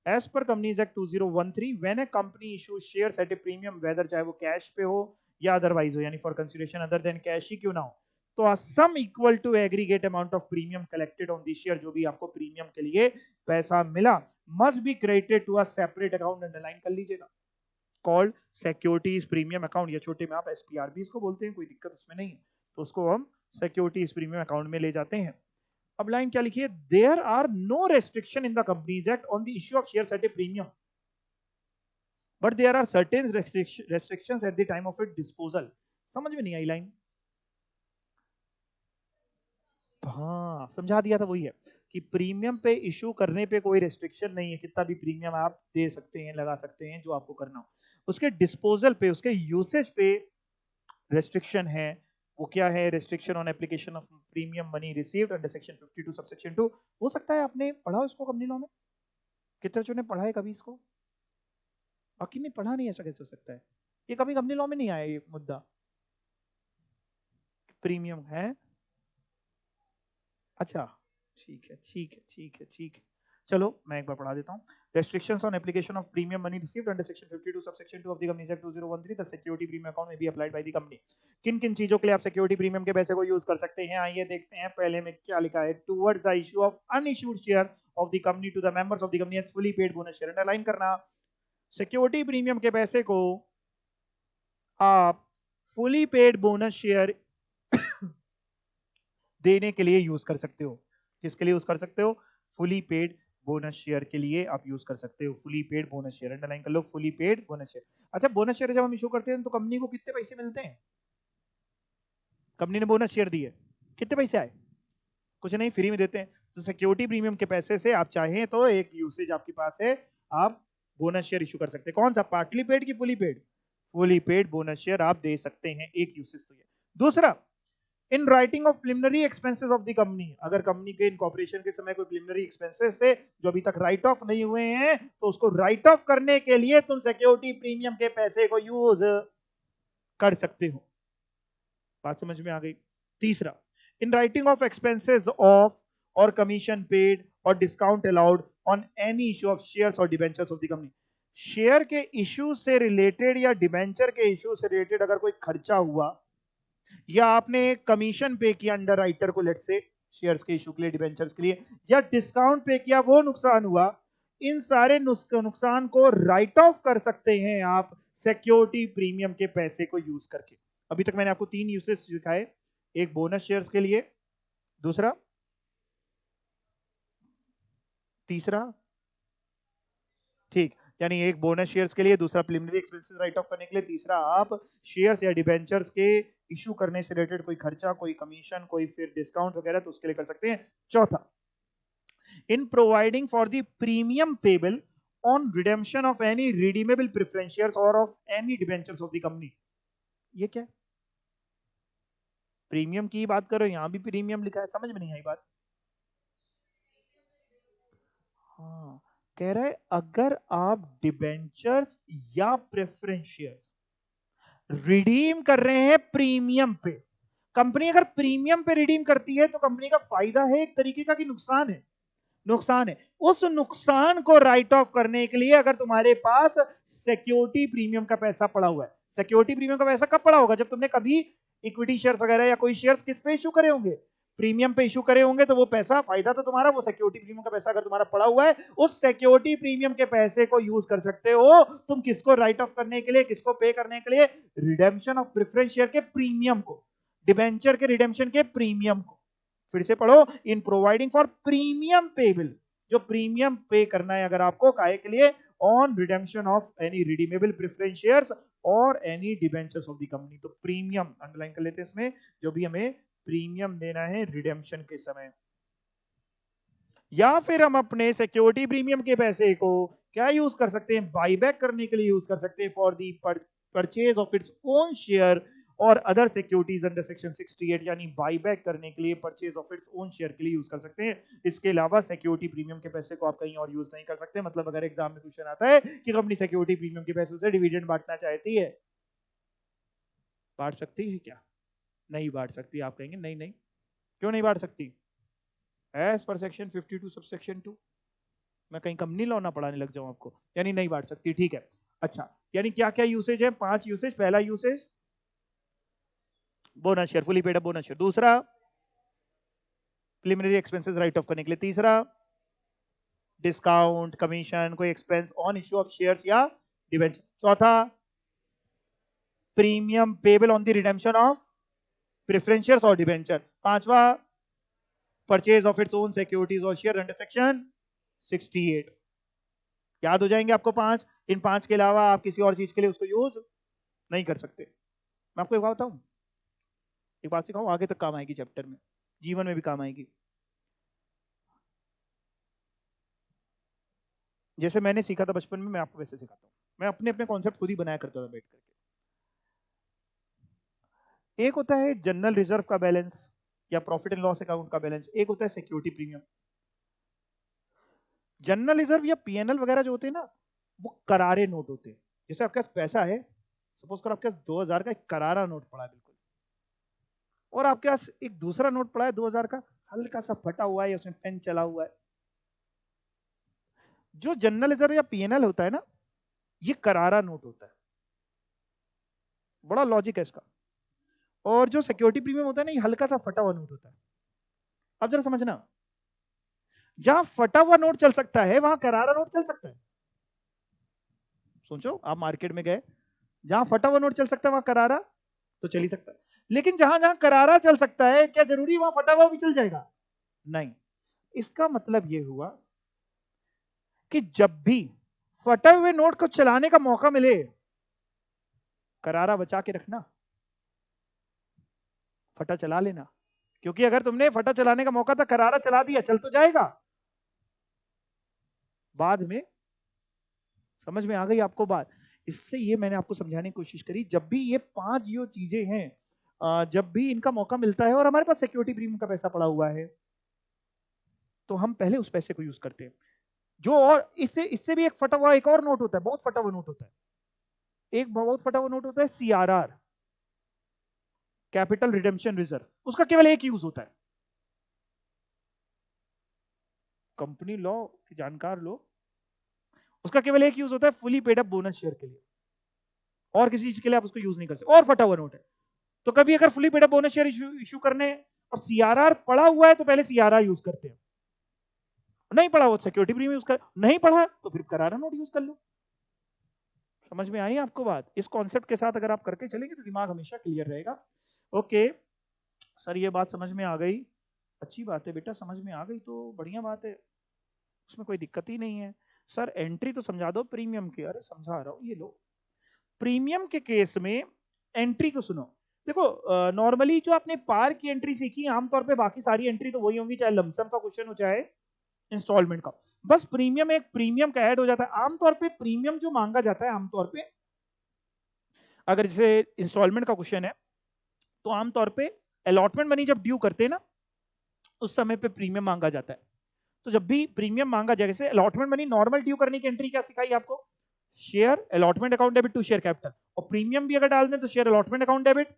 as per companies act 2013 when a company issue shares at a premium, whether चाहे वो कैश पे हो या अदरवाइज हो, यानी for consideration other than cash ही क्यों ना हो, तो sum equal to aggregate amount of premium collected on this share, जो भी आपको प्रीमियम के लिए पैसा मिला must be credited to a separate account, underline कर लीजिएगा, कॉल्ड सिक्योरिटीज प्रीमियम अकाउंट, या छोटे में आप एसपीआर भी इसको बोलते हैं, कोई दिक्कत उसमें नहीं है। तो उसको हम सिक्योरिटीज प्रीमियम अकाउंट में ले जाते हैं। अब लाइन क्या लिखी है? There are no restriction in the companies act on the issue of shares at a premium, but there are certain restrictions at the time of it disposal. समझ में नहीं आई लाइन? हाँ, समझा दिया था, वही है कि प्रीमियम पे इशू करने पे कोई रेस्ट्रिक्शन नहीं है, कितना भी प्रीमियम आप दे सकते हैं, लगा सकते हैं, जो आपको करना हो। उसके डिस्पोजल पे, उसके यूसेज पे रेस्ट्रिक्शन है। वो क्या है? Restriction on application of premium money received under section 52 subsection 2। हो सकता है आपने पढ़ा हो इसको कंपनी लॉ में, कितने बच्चों ने पढ़ा है कभी इसको? बाकी ने पढ़ा नहीं, ऐसा कैसे हो सकता है? ये कभी कंपनी लॉ में नहीं आया ये मुद्दा, प्रीमियम है। अच्छा, ठीक है ठीक है ठीक है ठीक है, चलो मैं एक बार पढ़ा देता हूँ। Restrictions on application of premium money received under section 52 subsection 2 of the companies act 2013, the security premium account में be applied by the company. किन किन चीजों के लिए आप सिक्योरिटी प्रीमियम के पैसे को यूज कर सकते हैं, आइए देखते हैं। पहले में क्या लिखा है? Towards the issue of unissued share of the company to the members of the company as fully paid bonus share, underline करना। सिक्योरिटी प्रीमियम के पैसे को आप फुली पेड बोनस शेयर देने के लिए यूज कर सकते हो। किसके लिए यूज कर सकते हो? फुली पेड बोनस शेयर के लिए आप यूज कर सकते हो। Fully paid bonus share, underline कर लो, फुली पेड बोनस शेयर। अच्छा, बोनस शेयर जब हम इशू करते हैं तो कंपनी को कितने पैसे मिलते हैं? कंपनी ने बोनस शेयर दिए, कितने पैसे आए? कुछ नहीं, फ्री में देते हैं। तो सिक्योरिटी प्रीमियम के पैसे से आप चाहें तो एक यूसेज आपके पास है, आप बोनस शेयर इशू कर सकते हैं। कौन सा, पार्टली पेड की fully paid? Fully paid bonus share आप दे सकते हैं, एक यूसेज तो ये। दूसरा, इन writing of preliminary expenses of the company, अगर कंपनी के इनकॉर्पोरेशन के समय कोई प्रिलिमिनरी एक्सपेंसेस थे जो अभी तक राइट ऑफ नहीं हुए हैं, तो उसको राइट ऑफ करने के लिए तुम सिक्योरिटी प्रीमियम के पैसे को यूज कर सकते हो। बात समझ में आ गई? तीसरा, in writing off expenses of और कमीशन पेड और discount allowed on any issue of shares और debentures of the company. Share के इशू से रिलेटेड या डिबेंचर के इशू से रिलेटेड अगर कोई खर्चा हुआ, या आपने कमीशन पे किया अंडर राइटर को, लेट से शेयर्स के इशू के लिए, डिबेंचर्स के लिए, या डिस्काउंट पे किया, वो नुकसान हुआ, इन सारे नुकसान को राइट ऑफ कर सकते हैं आप सिक्योरिटी प्रीमियम के पैसे को यूज करके। अभी तक मैंने आपको 3 यूसेज सिखाए, एक बोनस शेयर्स के लिए, दूसरा, तीसरा, ठीक, यानी एक बोनस शेयर्स के लिए, दूसरा प्रिलिमिनरी एक्सपेंसेस राइट ऑफ करने के लिए, तीसरा आप शेयर्स या डिबेंचर्स के इशू करने से रिलेटेड कोई खर्चा, कोई कमीशन, कोई फिर डिस्काउंट वगैरह, तो उसके लिए कर सकते हैं। चौथा, in providing for the premium payable on redemption of any redeemable preference shares और of any debentures of the company. ये क्या है? प्रीमियम की बात करो, यहां भी प्रीमियम लिखा है, समझ में नहीं आई बात? हाँ, कह रहा है अगर आप डिबेंचर्स या प्रेफरेंस शेयर्स रिडीम कर रहे हैं प्रीमियम पे, कंपनी अगर प्रीमियम पे रिडीम करती है तो कंपनी का फायदा है एक तरीके का कि नुकसान है? नुकसान है। उस नुकसान को राइट ऑफ करने के लिए अगर तुम्हारे पास सिक्योरिटी प्रीमियम का पैसा पड़ा हुआ है, सिक्योरिटी प्रीमियम का पैसा कब पड़ा होगा? जब तुमने कभी इक्विटी शेयर्स वगैरह या कोई शेयर्स किस पे इशू करे होंगे? प्रीमियम पे इशू करे होंगे, तो वो पैसा, फायदा तो तुम्हारा, वो सिक्योरिटी प्रीमियम का पैसा अगर तुम्हारा पड़ा हुआ है, उस सिक्योरिटी प्रीमियम के पैसे को यूज कर सकते हो तुम किसको राइट ऑफ करने के लिए, किसको पे करने के लिए? रिडेम्पशन ऑफ प्रेफरेंस शेयर के प्रीमियम को, डिबेंचर के रिडेम्पशन के प्रीमियम को। फिर से पढ़ो, in providing for premium payable, जो प्रीमियम पे करना है अगर आपको, काहे के लिए? On redemption of any redeemable preference shares और any debentures of the company. तो प्रीमियम अंडरलाइन कर लेते हैं इसमें, जो भी हमें प्रीमियम देना है रिडेम्पशन के समय। या फिर हम अपने सिक्योरिटी प्रीमियम के पैसे को क्या यूज कर सकते हैं? बाईबैक करने के लिए यूज कर सकते हैं, for the purchase of its own share और अदर सिक्योरिटीज अंडर सेक्शन 68, यानी बाईबैक करने के लिए, purchase of its own share के लिए यूज कर सकते हैं। इसके अलावा सिक्योरिटी प्रीमियम के पैसे को आप कहीं और यूज नहीं कर सकते। मतलब अगर एग्जाम में क्वेश्चन आता है कि कंपनी सिक्योरिटी प्रीमियम के पैसों से डिविडेंड बांटना चाहती है, बांट सकती है क्या? नहीं बांट सकती। आप कहेंगे नहीं नहीं, क्यों नहीं बांट सकती? As per section 52 subsection 2। मैं कहीं कंपनी लॉ ना पढ़ाने लग जाऊं आपको, यानी नहीं बांट सकती, ठीक है। अच्छा, यानी क्या क्या यूसेज है? 5 यूसेज। पहला usage bonus share, fully paid up bonus share. दूसरा, प्रिलिमिनरी एक्सपेंसेस राइट ऑफ करने के लिए। तीसरा, डिस्काउंट, कमीशन, कोई expense on issue of shares या डिबेंचर। चौथा, premium payable on the redemption of preference shares और डिबेंचर। पांचवा, purchase of its own securities और शेयर अंडर सेक्शन 68। याद हो जाएंगे आपको 5। इन 5 के अलावा आप किसी और चीज के लिए उसको यूज नहीं कर सकते। मैं आपको एक बात बताऊं, एक बात सिखाऊं, आगे तक काम आएगी चैप्टर में, जीवन में भी काम आएगी। जैसे मैंने सीखा था बचपन में, मैं आपको वैसे सिखाता हूँ। मैं अपने अपने कॉन्सेप्ट खुद ही बनाया करता था बैठ करके। एक होता है जनरल रिजर्व का बैलेंस या प्रॉफिट एंड लॉस अकाउंट का बैलेंस, एक होता है सिक्योरिटी प्रीमियम। जनरल रिजर्व या पीएनएल वगैरह जो होते हैं ना, वो करारे नोट होते हैं। जैसे आपके पास पैसा है, सपोज करो आपके पास 2000 का एक करारा नोट पड़ा है बिल्कुल, और आपके पास एक दूसरा नोट पड़ा है 2000 का, हल्का सा फटा हुआ है, उसमें पेन चला हुआ है। जो जनरल रिजर्व या पीएनएल होता है ना, ये करारा नोट होता है। बड़ा लॉजिक है इसका। और जो सिक्योरिटी प्रीमियम होता है ना, ये हल्का सा फटा हुआ नोट होता है। अब जरा समझना, जहां फटा हुआ नोट चल सकता है वहां करारा नोट चल सकता है। सोचो, आप मार्केट में गए, जहां फटा हुआ नोट चल सकता है वहां करारा तो चल ही सकता है। लेकिन जहां जहां करारा चल सकता है, क्या जरूरी वहां फटा हुआ भी चल जाएगा? नहीं। इसका मतलब यह हुआ कि जब भी फटे हुए नोट को चलाने का मौका मिले, करारा बचा के रखना। फटा चला लेना, क्योंकि अगर तुमने फटा चलाने का मौका था, करारा चला दिया, चल तो जाएगा बाद में। समझ में आ गई आपको बात? इससे ये मैंने आपको समझाने की कोशिश करी, जब भी ये 5 जो चीजें हैं, जब भी इनका मौका मिलता है और हमारे पास सिक्योरिटी प्रीमियम का पैसा पड़ा हुआ है, तो हम पहले उस पैसे को यूज करते हैं। जो और इससे इससे भी एक फटा हुआ एक और नोट होता है, बहुत फटा हुआ नोट होता है, एक बहुत फटा हुआ नोट होता है CRR, कैपिटल रिडेम्पशन रिजर्व। उसका केवल एक यूज होता है, कंपनी लॉ के जानकार लोग, उसका केवल एक यूज होता है, fully paid up bonus share के लिए, और किसी चीज के लिए आप उसको यूज नहीं कर सकते, और फटा हुआ नोट है। तो कभी अगर fully paid up bonus share issue करने और CRR पड़ा हुआ है, तो पहले CRR यूज करते हैं, नहीं पड़ा वो सिक्योरिटी प्रीमियम यूज कर, नहीं पढ़ा तो फिर करारा नोट यूज कर लो। समझ में आई आपको बात? इस कॉन्सेप्ट के साथ अगर आप करके चलेंगे तो दिमाग हमेशा क्लियर रहेगा। ओके सर, ये बात समझ में आ गई, अच्छी बात है बेटा, समझ में आ गई तो बढ़िया बात है, उसमें कोई दिक्कत ही नहीं है। सर एंट्री तो समझा दो प्रीमियम की। अरे समझा रहा हूं, ये लो प्रीमियम के केस में एंट्री को सुनो। देखो नॉर्मली जो आपने पार की एंट्री सीखी, आमतौर पे बाकी सारी एंट्री तो वही होंगी, चाहे लमसम का क्वेश्चन हो चाहे इंस्टॉलमेंट का, बस प्रीमियम एक प्रीमियम का ऐड हो जाता है। आमतौर पे प्रीमियम जो मांगा जाता है, आमतौर पे अगर जैसे इंस्टॉलमेंट का क्वेश्चन है, तो आमतौर पे अलॉटमेंट मनी जब ड्यू करते हैं ना, उस समय पे प्रीमियम मांगा जाता है। तो जब भी प्रीमियम मांगा जाए, जैसे अलॉटमेंट मनी नॉर्मल ड्यू करने की एंट्री क्या सिखाई आपको, share allotment account debit to share capital, और प्रीमियम भी अगर डाल दें तो share allotment account debit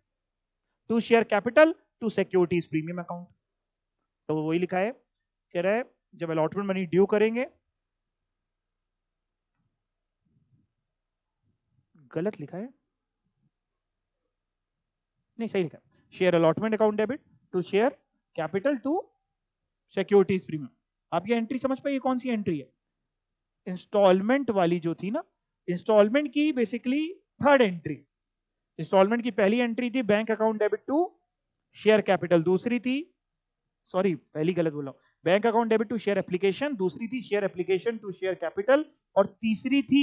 to share capital to securities premium account. तो वही लिखा है, कह रहा है जब अलॉटमेंट मनी ड्यू करेंगे, गलत लिखा है, नहीं सही लिखा है, share allotment account debit to share capital to securities premium. आप ये एंट्री समझ पाइए कौन सी एंट्री है? इंस्टॉलमेंट वाली जो थी ना, इंस्टॉलमेंट की बेसिकली थर्ड एंट्री। इंस्टॉलमेंट की पहली एंट्री थी bank account debit to share capital, दूसरी थी, सॉरी पहली गलत बोला, bank account debit to share application, दूसरी थी share application to share capital, और तीसरी थी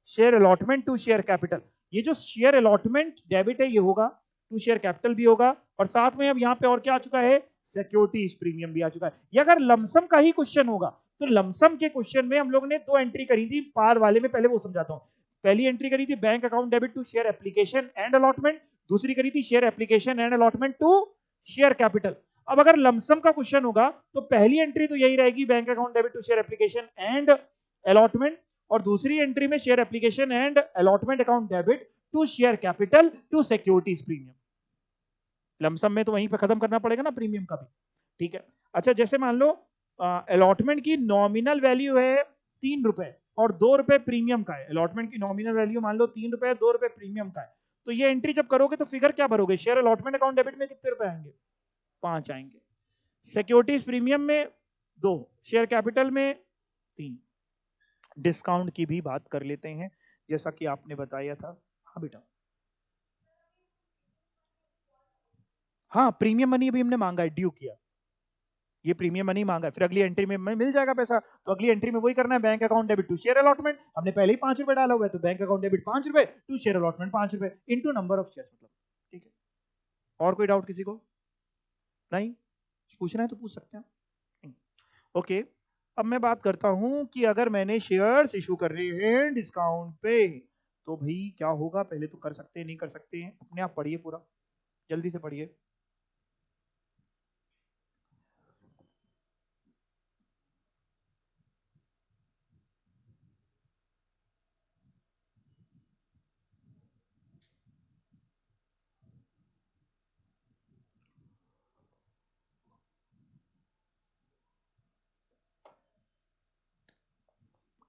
share allotment to share capital. ये जो शेयर अलॉटमेंट डेबिट है, ये होगा, टू शेयर कैपिटल भी होगा, और साथ में अब यहाँ पे और क्या आ चुका है, सिक्योरिटीज प्रीमियम भी आ चुका है। ये अगर लमसम का ही क्वेश्चन होगा, तो लमसम के क्वेश्चन में हम लोग ने 2 एंट्री करी थी, पार वाले में पहले वो समझाता हूं। पहली एंट्री करी थी bank account debit to share application and allotment, दूसरी करी थी share application and allotment to share capital. अब अगर लमसम का क्वेश्चन होगा, तो पहली एंट्री तो यही रहेगी, bank account debit to share application and allotment, और दूसरी एंट्री में share application and allotment account debit to share capital to securities premium. Lump sum में तो वहीं पे खत्म करना पड़ेगा ना प्रीमियम का भी, ठीक है। अच्छा जैसे मान लो अलॉटमेंट की नॉमिनल वैल्यू है 3 रुपए और 2 रुपए प्रीमियम का है, अलॉटमेंट की नॉमिनल वैल्यू मान लो 3 रुपए, 2 रुपए प्रीमियम का है, तो ये एंट्री जब करोगे तो फिगर क्या भरोगे, शेयर अलॉटमेंट अकाउंट डेबिट में कितने रुपए आएंगे, 5 आएंगे, सिक्योरिटीज प्रीमियम में 2, शेयर कैपिटल में 3। डिस्काउंट की भी बात कर लेते हैं, जैसा कि आपने बताया था। हाँ बेटा, हाँ प्रीमियम मनी अभी हमने मांगा है, ड्यू किया, ये प्रीमियम मनी मांगा है, फिर अगली एंट्री में मिल जाएगा पैसा, तो अगली एंट्री में वही करना है, bank account debit to share allotment, हमने पहले ही 5 रुपए डाला हुआ है, तो बैंक अकाउंट डेबिट 5 रुपए टू शेयर अलॉटमेंट 5 रुपए इंटू नंबर ऑफ शेयर, मतलब ठीक है। और कोई डाउट किसी को? नहीं, पूछना है तो पूछ सकते हैं। ओके, अब मैं बात करता हूं कि अगर मैंने शेयर्स इशू कर रहे हैं डिस्काउंट पे, तो भाई क्या होगा, पहले तो कर सकते हैं नहीं कर सकते हैं, अपने आप पढ़िए पूरा, जल्दी से पढ़िए।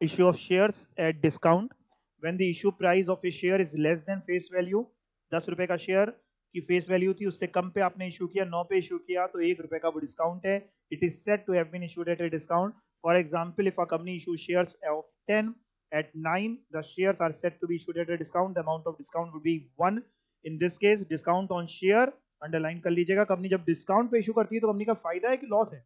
Issue of shares at discount when the issue price of a share is less than face value। 10 रुपए का शेयर की फेस वैल्यू थी, उससे कम पे आपने इशू किया, 9 पे इशू किया, तो 1 रुपए का वो डिस्काउंट है। It is said to have been issued at a discount. For example, if a company issue shares of 10 at 9, the shares are said to be issued at a discount, the amount of discount would be 1। in this case discount on share underline कर लीजिएगा, company जब discount पे issue करती है तो company का फायदा है कि लॉस है,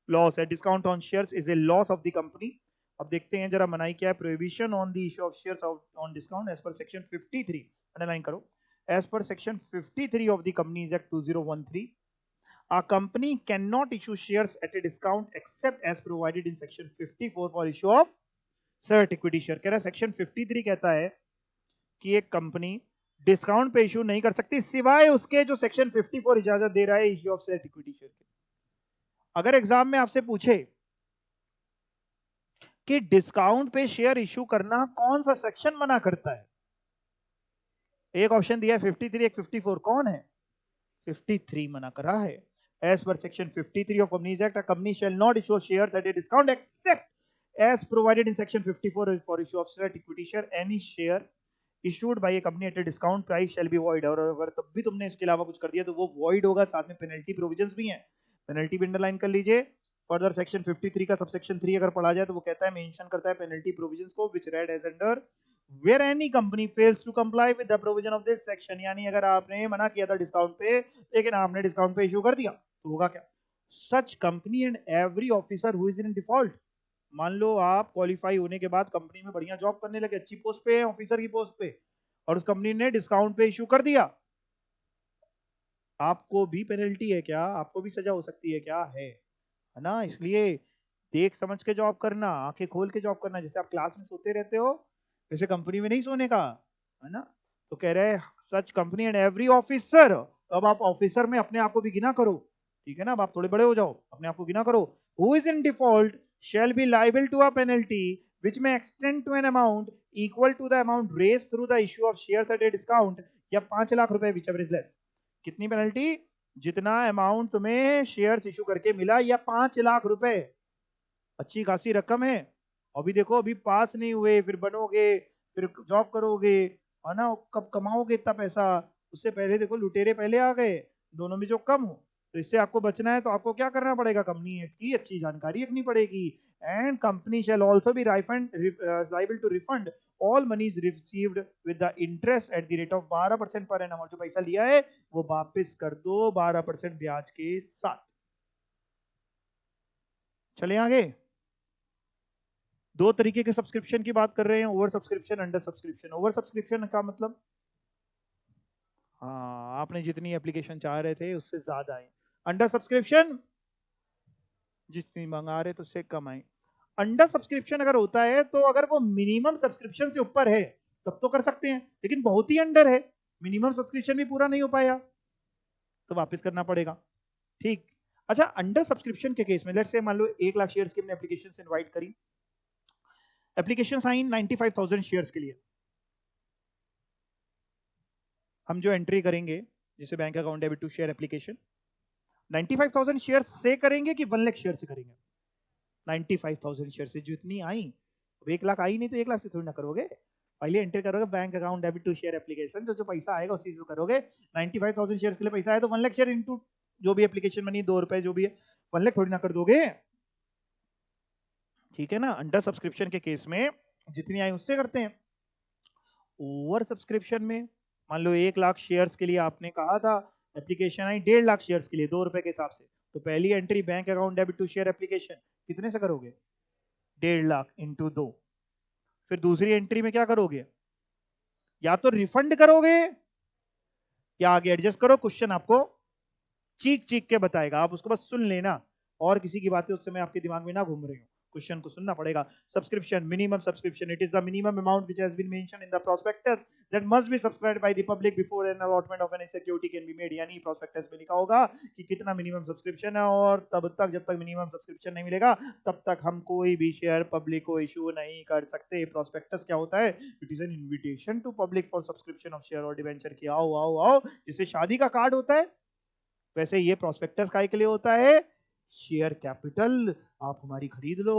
लॉस है। Discount on shares is a loss of the company. अब देखते हैं जरा मनाई क्या है, prohibition on the issue of shares on discount as per section 53, underline करो, As per section 53 of the Companies Act 2013, a company cannot issue shares at a discount except as provided in section 54 for issue of sweat equity share. कह रहा है section 53 कहता है कि एक company discount पे issue नहीं कर सकती सिवाय उसके जो सेक्शन 54 इजाजत दे रहा है issue of sweat equity share के। अगर एग्जाम में आपसे पूछे कि डिस्काउंट पे शेयर इशू करना कौन सा सेक्शन मना करता है, एक ऑप्शन दिया है 53, एक 54, कौन है? 53 मना कर रहा है। As per section 53 of Companies Act, a company shall not issue shares at a discount except as provided in section 54 for issue of share equity share. Any share issued by a company at a discount price shall be void। और अगर तब भी तुमने इसके अलावा कुछ कर दिया तो वो void होगा, साथ में पेनल्टी प्रोविजंस भी हैं, पेनल्टी भी अंडरलाइन कर लीजिए। फर्दर सेक्शन 53 का सबसेक्शन 3 अगर पढ़ा जाए तो वो कहता है, मेंशन करता है पेनल्टी प्रोविजंस को, which read as under where any company fails to comply with the provision of this section। यानी अगर आपने मना किया था डिस्काउंट पे लेकिन आपने डिस्काउंट पे इशू कर दिया तो होगा क्या? Such company and every officer who is in default. मान लो आप क्वालिफाई होने के बाद कंपनी में बढ़िया जॉब करने लगे, अच्छी पोस्ट पे है, ऑफिसर की पोस्ट पे, और उस कंपनी ने डिस्काउंट पे इशू कर दिया, आपको भी पेनल्टी है क्या? आपको भी सजा हो सकती है क्या? है ना? इसलिए देख समझ के जॉब करना, आंखें खोल के जॉब करना। जैसे आप क्लास में सोते रहते हो वैसे कंपनी में नहीं सोने का, है ना? तो कह रहे हैं such company and every officer. अब आप ऑफिसर में अपने आप को भी गिना करो, ठीक है ना? अब आप थोड़े बड़े हो जाओ, अपने आप को गिना करो। Who is in default shall be liable to a penalty which may extend to an amount equal to the amount raised through the issue of shares at a discount या 5 लाख रुपए whichever is less। कितनी penalty? जितना amount तुम्हें shares issue करके मिला या 5 लाख रुपए, अच्छी खासी रकम है। अभी देखो, अभी पास नहीं हुए, फिर बनोगे, फिर जॉब करोगे, है ना? कब कमाओगे इतना पैसा? उससे पहले देखो लुटेरे पहले आ गए, दोनों में जो कम हो। तो इससे आपको बचना है तो आपको क्या करना पड़ेगा? कंपनी एक्ट की अच्छी जानकारी रखनी पड़ेगी। And company shall also be liable to refund all monies received with the interest at the rate of 12% per annum. और जो पैसा लिया है वो वापस कर दो 12% ब्याज के साथ। चले आगे। दो तरीके के सब्सक्रिप्शन की बात कर रहे हैं, over subscription, under subscription. Over subscription का मतलब, हाँ, आपने जितनी एप्लीकेशन चाह रहे थे उससे ज्यादा है। अंडर सब्सक्रिप्शन जितनी मंगा रहे तो उससे कम आए। अंडर सब्सक्रिप्शन अगर होता है तो अगर वो मिनिमम सब्सक्रिप्शन से ऊपर है तब तो कर सकते हैं, लेकिन बहुत ही अंडर है, मिनिमम सब्सक्रिप्शन भी पूरा नहीं हो पाया तो वापस करना पड़ेगा। ठीक। अच्छा, अंडर सब्सक्रिप्शन के केस में लेट्स से मान लो 1 लाख शेयर्स की हमने एप्लीकेशन से इनवाइट करी, एप्लीकेशन साइन 95,000 शेयर्स के लिए। हम जो एंट्री करेंगे जिसे bank account debit to share application, 95,000 share से करेंगे कि 1 लाख शेयर से करेंगे? 95,000 शेयर से। जितनी आई, अब 1 लाख आई नहीं तो 1 लाख से थोड़ी ना करोगे, पहले एंटर करोगे bank account debit to share application, जो जो पैसा आएगा उसी से करोगे। 95,000 शेयर के लिए पैसा आया तो 1 लाख शेयर इंटू जो भी एप्लीकेशन मनी 2 रुपए जो भी है, 1 लाख थोड़ी ना कर दोगे, ठीक है ना? अंडर सब्सक्रिप्शन के केस में जितनी आई उससे करते हैं। ओवर सब्सक्रिप्शन में मान लो 1 लाख शेयर्स के लिए आपने कहा था, एप्लीकेशन आई 1.5 लाख शेयर्स के लिए 2 रुपए के हिसाब से, तो पहली entry bank account debit to share application कितने से करोगे? 1.5 लाख इंटू 2। फिर दूसरी एंट्री में क्या करोगे? या तो रिफंड करोगे या आगे एडजस्ट करो। क्वेश्चन आपको चीख चीख के बताएगा, आप उसको बस सुन लेना, और किसी की बातें उस समय आपके दिमाग में ना घूम रही हो, क्वेश्चन को सुनना पड़ेगा। Subscription, minimum subscription, it is the minimum amount which has been mentioned in the prospectus that must be subscribed by the public before an allotment of any security can be made. यानी prospectus में लिखा होगा कि कितना minimum subscription है, और तब तक जब तक मिनिमम सब्सक्रिप्शन नहीं मिलेगा तब तक हम कोई भी शेयर पब्लिक को इशू नहीं कर सकते। प्रोस्पेक्टस क्या होता है? It is an invitation to public for subscription of share और डिवेंचर की आओ आओ आओ, जैसे शादी का कार्ड होता है वैसे ये प्रोस्पेक्टस काय के लिए होता है? शेयर कैपिटल, आप हमारी खरीद लो।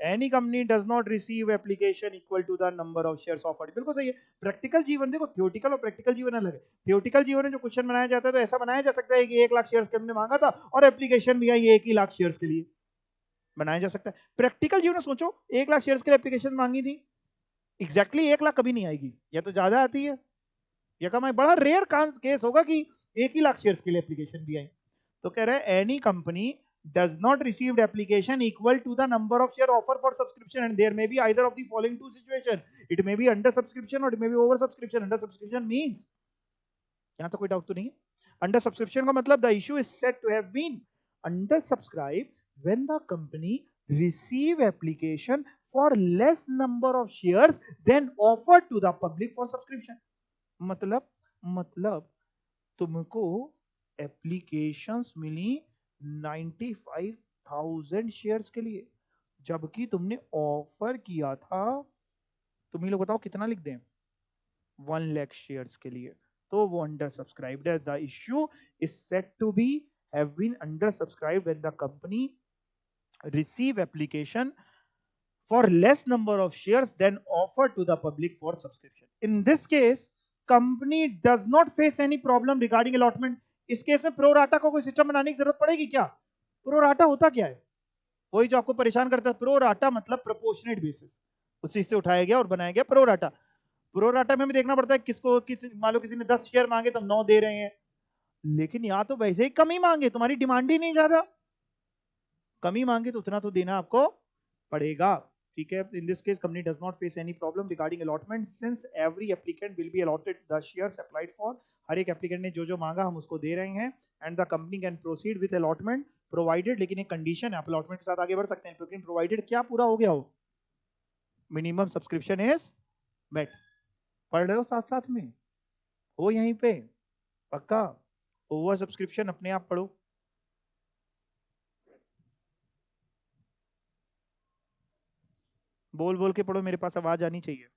Any company does not receive application equal to the number of shares offered. बिल्कुल सही है। प्रैक्टिकल जीवन, देखो थ्योरेटिकल और प्रैक्टिकल जीवन अलग है। थ्योरेटिकल जीवन में जो क्वेश्चन बनाया जाता है तो ऐसा बनाया जा सकता है कि 1 लाख शेयर्स हमने मांगा था और एप्लीकेशन भी आई 1 ही लाख शेयर्स के लिए, बनाया जा सकता है। प्रैक्टिकल जीवन में सोचो 1 लाख शेयर्स के लिए एप्लीकेशन मांगी थी, एग्जैक्टली 1 लाख कभी नहीं आएगी, या तो ज्यादा आती है या कम है। बड़ा रेयर केस होगा कि 1 ही लाख शेयर्स के लिए एप्लीकेशन भी आई। तो कह रहे हैं any company does not receive application equal to the number of share offer for subscription, and there may be either of the following two situation. It may be under subscription or it may be over subscription. Under subscription means यहां तक कोई doubt तो नहीं है? Under subscription का मतलब the issue is said to have been under subscribe when the company receive application for less number of shares than offered to the public for subscription. मतलब तुमको एप्लीकेशंस मिली 95,000 शेयर्स के लिए, जबकि तुमने ऑफर किया था, तुम ही लोग बताओ कितना लिख दें, 1 लाख शेयर्स के लिए, तो वो अंडर सब्सक्राइब्ड है। The issue is set to be have been under subscribed when the company receive application for less number of shares than offered to the public for subscription. In this case, company does not face any problem regarding allotment. इस case में pro rata को कोई system बनाने की जरूरत पड़ेगी क्या? Pro rata होता क्या है? वही जो आपको परेशान करता है। प्रो राटा मतलब प्रोपोर्शनेट बेसिस, उसी से उठाया गया और बनाया गया प्रो राटा। प्रो राटा में भी देखना पड़ता है किसको, मान लो किसी ने 10 शेयर मांगे तो 9 दे रहे हैं, लेकिन यहाँ तो वैसे ही कम ही मांगे, तुम्हारी डिमांड ही नहीं ज्यादा, कम ही मांगे तो उतना तो देना आपको पड़ेगा। ठीक है, in this case company does not face any problem regarding allotment since every applicant will be allotted the shares applied for. हर एक एप्लीकेंट ने जो जो मांगा हम उसको दे रहे हैं, and the company can proceed with allotment provided, लेकिन एक कंडीशन है, आप अलॉटमेंट के साथ आगे बढ़ सकते हैं, लेकिन प्रोवाइडेड क्या पूरा हो गया हो, मिनिमम सब्सक्रिप्शन इज मेट। पढ़ रहे हो साथ साथ में हो यहीं पे पक्का? ओवर सब्सक्रिप्शन अपने आप पढ़ो। बोल बोल के पढ़ो, मेरे पास आवाज आनी चाहिए।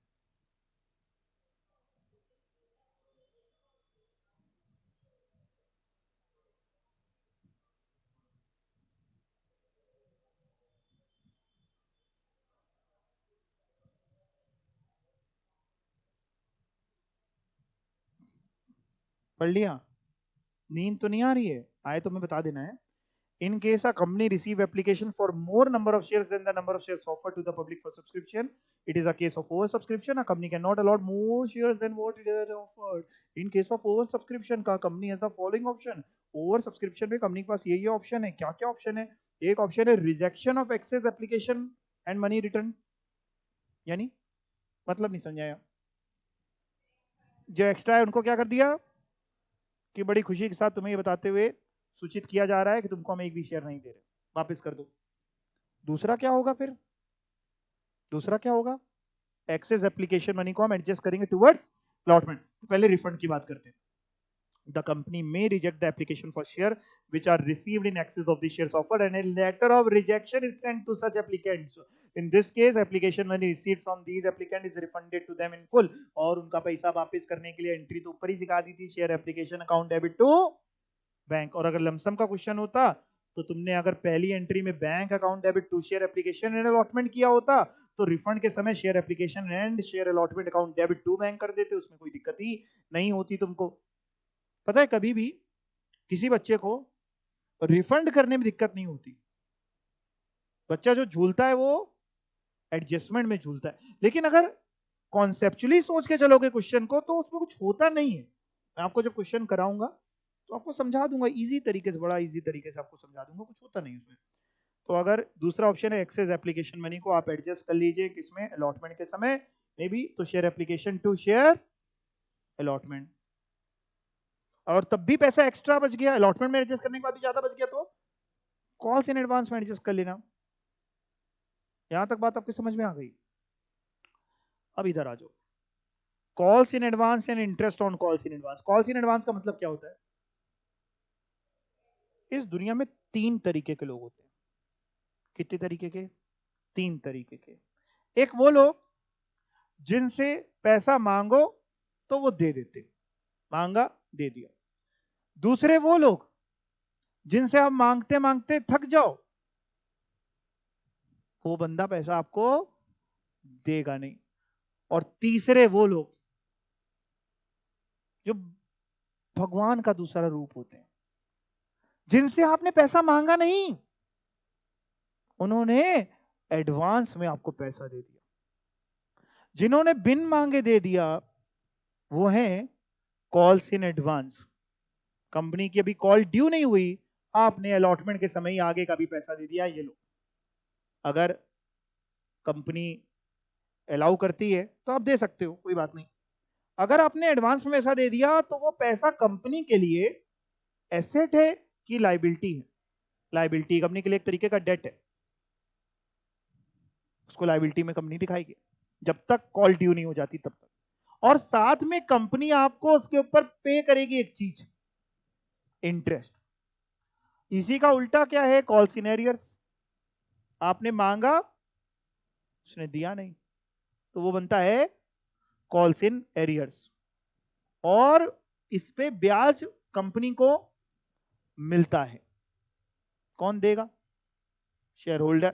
पढ़ लिया? नींद तो नहीं आ रही है? आए तो मैं बता देना है। In case a company receive application for more number of shares than the number of shares offered to the public for subscription, it is a case of oversubscription. A company cannot allot more shares than what it has offered. In case of oversubscription, का company has the following option. Oversubscription में company के पास ये option है। क्या क्या option है? एक option है rejection of excess application and money return, यानी मतलब नहीं समझाया, जो एक्स्ट्रा है उनको क्या कर दिया कि बड़ी खुशी के साथ तुम्हें ये बताते हुए सूचित किया जा रहा है कि तुमको हम एक भी शेयर नहीं दे रहे, वापस कर दो। दूसरा क्या होगा फिर? दूसरा क्या होगा? एक्सेस एप्लीकेशन मनी को हम एडजस्ट करेंगे टुवर्ड्स अलॉटमेंट। पहले रिफंड की बात करते हैं। The company may reject the application for share which are received in excess of the shares offered, and a letter of rejection is sent to such applicants. In this case, application money received from these applicants is refunded to them in full. और उनका पैसा वापस करने के लिए entry तो ऊपर ही सिखा दी थी, share application account debit to bank. और अगर लमसम का क्वेश्चन होता तो तुमने अगर पहली एंट्री में bank account debit to share application and allotment किया होता तो रिफंड के समय share application and share allotment account debit to bank कर देते, उसमें कोई दिक्कत ही नहीं होती तुमको। पता है कभी भी किसी बच्चे को रिफंड करने में दिक्कत नहीं होती, बच्चा जो झूलता है वो एडजस्टमेंट में झूलता है, लेकिन अगर कॉन्सेप्चुअली सोच के चलोगे क्वेश्चन को तो उसमें कुछ होता नहीं है। मैं आपको जब क्वेश्चन कराऊंगा तो आपको समझा दूंगा इजी तरीके से, बड़ा इजी तरीके से आपको समझा दूंगा, कुछ होता नहीं उसमें। तो अगर दूसरा ऑप्शन है एक्सेस एप्लीकेशन मनी को आप एडजस्ट कर लीजिए किसमें, अलॉटमेंट के समय मे बी, तो share application to share allotment, और तब भी पैसा एक्स्ट्रा बच गया, अलॉटमेंट में एडजस्ट करने के बाद भी ज्यादा बच गया तो कॉल्स इन एडवांस में एडजस्ट कर लेना। यहां तक बात आपकी समझ में आ गई? अब इधर आ जाओ, calls in advance and interest on calls in advance. Calls in advance का मतलब क्या होता है? इस दुनिया में 3 तरीके के लोग होते हैं। कितने तरीके के? 3 तरीके के। एक वो लोग जिनसे पैसा मांगो तो वो दे देते, मांगा दे दिया। दूसरे वो लोग जिनसे आप मांगते मांगते थक जाओ, वो बंदा पैसा आपको देगा नहीं। और तीसरे वो लोग जो भगवान का दूसरा रूप होते हैं, जिनसे आपने पैसा मांगा नहीं, उन्होंने एडवांस में आपको पैसा दे दिया। जिन्होंने बिन मांगे दे दिया वो है कॉल्स इन एडवांस। कंपनी की अभी कॉल ड्यू नहीं हुई, आपने अलॉटमेंट के समय ही आगे का भी पैसा दे दिया, ये लो। अगर कंपनी अलाउ करती है तो आप दे सकते हो, कोई बात नहीं। अगर आपने एडवांस में पैसा दे दिया तो वो पैसा कंपनी के लिए एसेट है कि लाइबिलिटी है? लाइबिलिटी कंपनी के लिए एक तरीके का डेट है, उसको लाइबिलिटी में कंपनी दिखाएगी जब तक कॉल ड्यू नहीं हो जाती तब तक। और साथ में कंपनी आपको उसके ऊपर पे करेगी एक चीज, इंटरेस्ट। इसी का उल्टा क्या है, कॉल्स इन एरियर्स। आपने मांगा, उसने दिया नहीं, तो वो बनता है कॉल्स इन एरियर्स, और इस पे ब्याज कंपनी को मिलता है। कौन देगा? Share holder.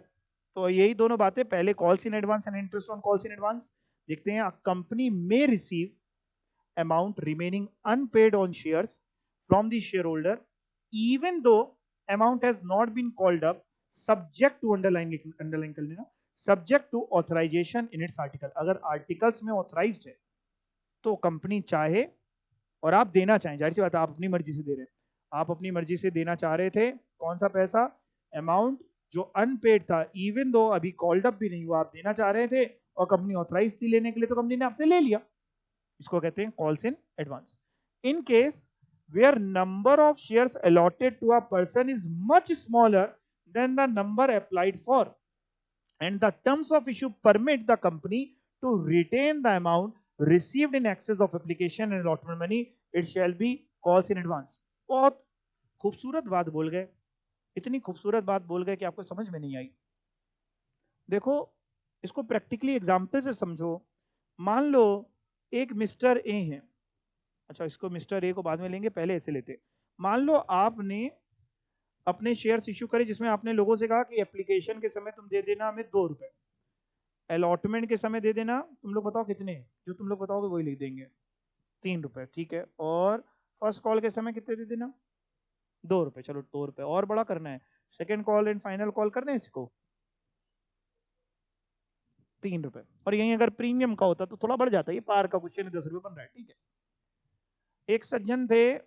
तो यही दोनों बातें, पहले calls in advance and interest on calls in advance. देखते हैं, कंपनी में receive amount remaining unpaid on shares from the shareholder even though amount has not been called up subject to underline कर लेना, subject to authorization in its article। अगर articles में authorised है तो company चाहे और आप देना चाहें, जाहिर सी बात है आप अपनी मर्जी से दे रहे हैं, आप अपनी मर्जी से देना चाह रहे थे, कौन सा पैसा, अमाउंट जो अनपेड था, इवन दो अभी कॉल्ड अप भी नहीं हुआ, आप देना चाह रहे थे और कंपनी ऑथराइज थी लेने के लिए, तो कंपनी ने आपसे ले लिया। इसको कहते हैं calls in advance. In case where number of shares allotted to a person is much smaller than the number applied for and the terms of issue permit the company to retain the amount received in excess of application and allotment money, it shall be calls in advance। बहुत खूबसूरत बात बोल गए, इतनी खूबसूरत बात बोल गए कि आपको समझ में नहीं आई। देखो, इसको प्रैक्टिकली एग्जांपल से समझो। मान लो एक मिस्टर ए है, अच्छा इसको मिस्टर ए को बाद में लेंगे, पहले ऐसे लेते। मान लो आपने अपने शेयर्स इशू करे जिसमें आपने लोगों से कहा कि एप्लीकेशन के समय तुम दे देना हमें 2 रुपए, अलॉटमेंट के समय दे देना, तुम लोग बताओ कितने, जो तुम लोग बताओगे वही लिख देंगे, 3 रुपए, ठीक है। और फर्स्ट कॉल के समय कितने दे देना, 2 रुपए, चलो 2 रुपए, और बड़ा करना है, second call and final call कर दें इसको 3 रुपए। और यहीं अगर प्रीमियम का होता तो थोड़ा बढ़ जाता है, ये पार का क्वेश्चन 10 रुपए बन रहा है, ठीक है। एक सज्जन थे,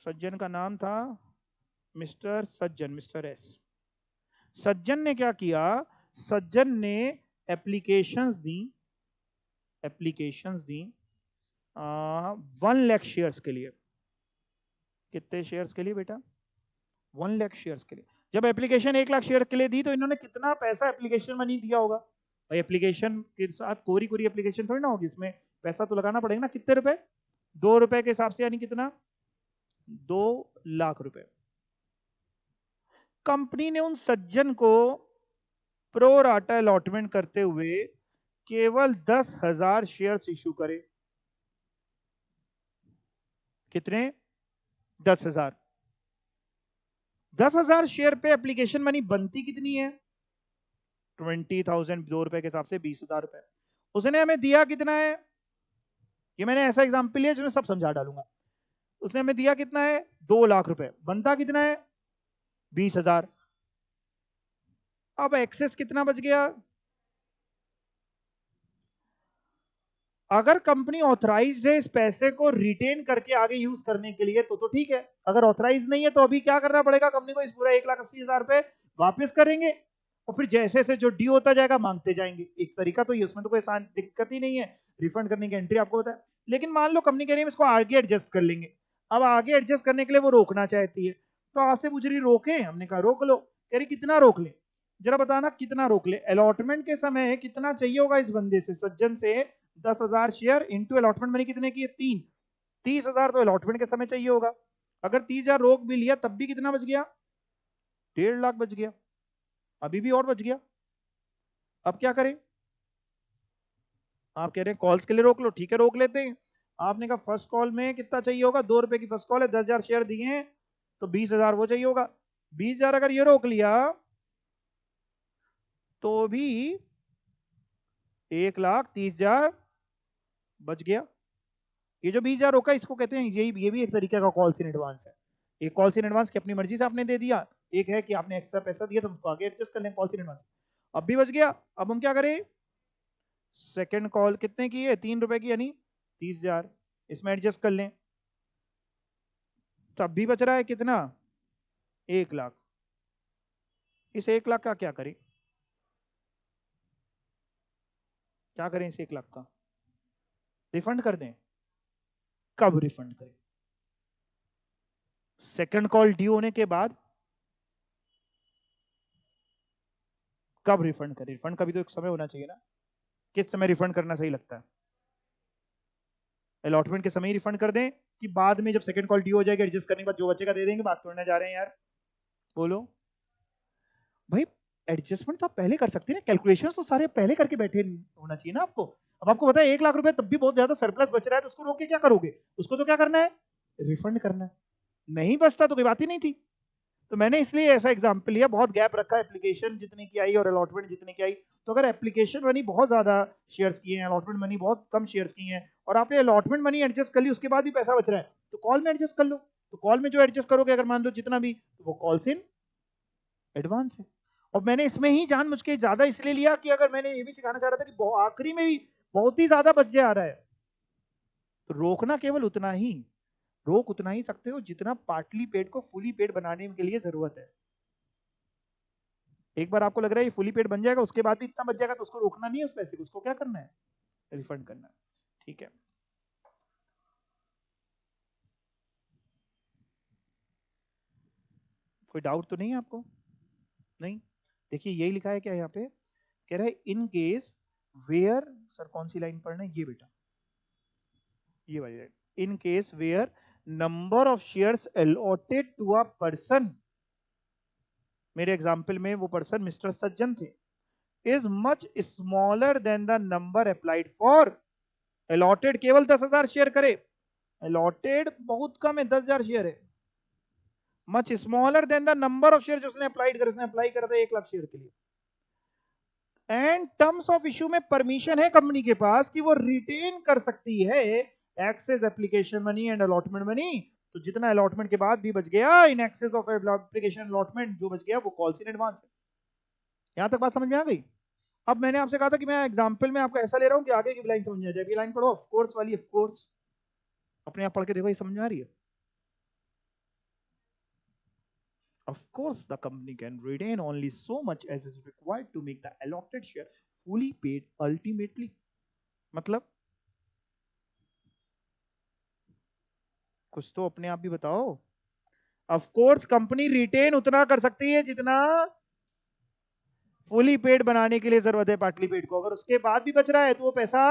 सज्जन का नाम था मिस्टर सज्जन, मिस्टर एस। सज्जन ने क्या किया, सज्जन ने एप्लीकेशंस दी, एप्लीकेशंस दी 1 लाख शेयर्स के लिए। कितने शेयर्स के लिए बेटा, 1 लाख शेयर्स के लिए। जब एप्लीकेशन 1 लाख शेयर के लिए दी तो इन्होंने कितना पैसा एप्लीकेशन मनी दिया होगा? भाई एप्लीकेशन के साथ कोरी कोरी एप्लीकेशन थोड़ी ना होगी, इसमें पैसा तो लगाना पड़ेगा ना। कितने रुपए, 2 रुपए के हिसाब से, यानी कितना, 2 लाख रुपए। कंपनी ने उन सज्जन को प्रो राटा अलॉटमेंट करते हुए केवल 10,000 शेयर्स इशू करे। कितने, 10,000। 10,000 शेयर पे एप्लीकेशन मनी बनती कितनी है, 20,000, 2 रुपए के हिसाब से 20,000 रुपए। उसने हमें दिया कितना है, ये मैंने ऐसा एग्जाम्पल लिया जिसमें सब समझा डालूंगा। उसने हमें दिया कितना है, 2 लाख रुपए, बनता कितना है, 20,000। अब एक्सेस कितना बच गया? अगर कंपनी ऑथराइज्ड है इस पैसे को रिटेन करके आगे यूज करने के लिए तो ठीक है। अगर ऑथराइज नहीं है तो अभी क्या करना पड़ेगा कंपनी को, इस पूरा 1,80,000 रुपए वापस करेंगे और फिर जैसे जैसे जो ड्यू होता जाएगा मांगते जाएंगे। एक तरीका तो ये, उसमें तो कोई आसान दिक्कत ही नहीं है, रिफंड करने की एंट्री आपको बताया। लेकिन मान लो कंपनी कह रही है इसको आगे एडजस्ट कर लेंगे। अब आगे एडजस्ट करने के लिए वो रोकना चाहती है, तो आपसे पूछ रही रोके, हमने कहा रोक लो। कह रही कितना रोक ले, जरा बताना कितना रोक ले। अलॉटमेंट के समय कितना चाहिए होगा इस बंदे से, सज्जन से, 10,000 शेयर इंटू अलॉटमेंट मनी कितने की है, 3, 30,000 तो अलॉटमेंट के समय चाहिए होगा। अगर 30,000 रोक भी लिया तब भी कितना बच गया, 1.5 लाख बच गया, अभी भी और बच गया। अब क्या करें, आप कह रहे हैं कॉल्स के लिए रोक लो, ठीक है रोक लेते हैं। आपने कहा फर्स्ट कॉल में कितना चाहिए होगा, 2 रुपए की फर्स्ट कॉल है, 10,000 शेयर दिए हैं तो 20,000 वो चाहिए होगा। 20,000 अगर ये रोक लिया तो भी 1,30,000 बच गया। ये जो 20,000 रोका इसको कहते हैं, ये भी एक तरीके का कॉल्स इन एडवांस है। एक कॉल्स इन एडवांस की अपनी मर्जी से आपने दे दिया, एक है कि आपने एक्स्ट्रा पैसा दिया तो उसको आगे एडजस्ट कर लें, कॉल्स इन एडवांस। अब भी बच गया। अब हम क्या करें, सेकंड कॉल कितने की है, 3 रुपए की, यानी 30,000, इसमें एडजस्ट कर लें। तब भी बच रहा है कितना, 1 लाख। इस 1 लाख का क्या करें, क्या करें इस 1 लाख का, रिफंड कर दें? कब रिफंड करें? सेकंड कॉल ड्यू होने के बाद? कब रिफंड करें? रिफंड का भी तो एक समय होना चाहिए ना। किस समय रिफंड करना सही लगता है? अलॉटमेंट के समय ही रिफंड कर दें कि बाद में जब सेकंड कॉल ड्यू हो जाएगी एडजस्ट करने के बाद जो बचेगा दे देंगे? बात तोड़ने जा रहे हैं यार, बोलो भाई। एडजस्टमेंट तो आप पहले कर सकते हैं ना, कैलकुलेशन तो सारे पहले करके बैठे होना चाहिए ना आपको। अब आपको पता है 1 लाख रुपए तब भी बहुत ज्यादा सरप्लस बच रहा है, तो उसको रोक के क्या करोगे? उसको तो क्या करना है? रिफंड करना है। नहीं बचता तो कोई बात ही नहीं थी। तो मैंने इसलिए ऐसा एग्जाम्पल लिया, बहुत गैप रखा एप्लीकेशन जितने की आई और अलॉटमेंट जितने की आई। तो अगर एप्लीकेशन मनी बहुत ज्यादा शेयर्स की है, अलॉटमेंट मनी बहुत कम शेयर्स की है, और आपने अलॉटमेंट मनी एडजस्ट कर ली, उसके बाद भी पैसा बच रहा है, तो कॉल में एडजस्ट कर लो। तो कॉल में जो एडजस्ट करोगे अगर मान लो जितना भी, तो वो कॉल्स इन एडवांस है। और मैंने इसमें ही जानबूझ के ज्यादा इसलिए लिया कि अगर मैंने ये भी सिखाना चाह रहा था कि आखिरी में भी बहुत ही ज्यादा बच आ रहा है, तो रोकना केवल उतना ही, रोक उतना ही सकते हो जितना पार्टली पेड को फुली पेड बनाने के लिए जरूरत है। एक बार आपको लग रहा है ये फुली पेड बन जाएगा, उसके बाद भी इतना बच जाएगा, तो उसको रोकना नहीं है, उस पैसे को उसको क्या करना है? रिफंड करना है। ठीक है, कोई डाउट तो नहीं है आपको? नहीं? देखिए यही लिखा है क्या यहाँ पे, कह रहा है इन केस वेयर, सर कौन सी लाइन पढ़ना है ये बेटा, ये वाली line, in case where number of shares allotted to a person, मेरे एग्जांपल में वो पर्सन मिस्टर सज्जन थे, is much smaller than the number applied for. Allotted केवल 10,000 शेयर करे, अलॉटेड बहुत कम है, 10,000 शेयर है। Much smaller than the number of share जो उसने अप्लाइड करे, उसने अप्लाई करा था 1 लाख शेयर के लिए। एंड टर्म्स ऑफ इश्यू में परमिशन है कंपनी के पास कि वो रिटेन कर सकती है excess application money and allotment money. तो जितना अलॉटमेंट के बाद भी बच गया in excess of application allotment जो बच गया वो कॉल्स इन एडवांस है। यहां तक बात समझ में आ गई? अब मैंने आपसे कहा था कि मैं एग्जांपल में आपको ऐसा ले रहा हूं कि आगे की लाइन समझ में आ जाए। ये लाइन पढ़ो, ऑफ कोर्स वाली, ऑफ कोर्स अपने आप पढ़ के देखो, ये समझ में आ रही है? Of course, the company can retain only so much as is required to make the allotted share fully paid ultimately. मतलब कुछ तो अपने आप भी बताओ। ऑफ कोर्स कंपनी रिटेन उतना कर सकती है जितना फुली पेड बनाने के लिए जरूरत है पार्टली पेड को। अगर उसके बाद भी बच रहा है तो वो पैसा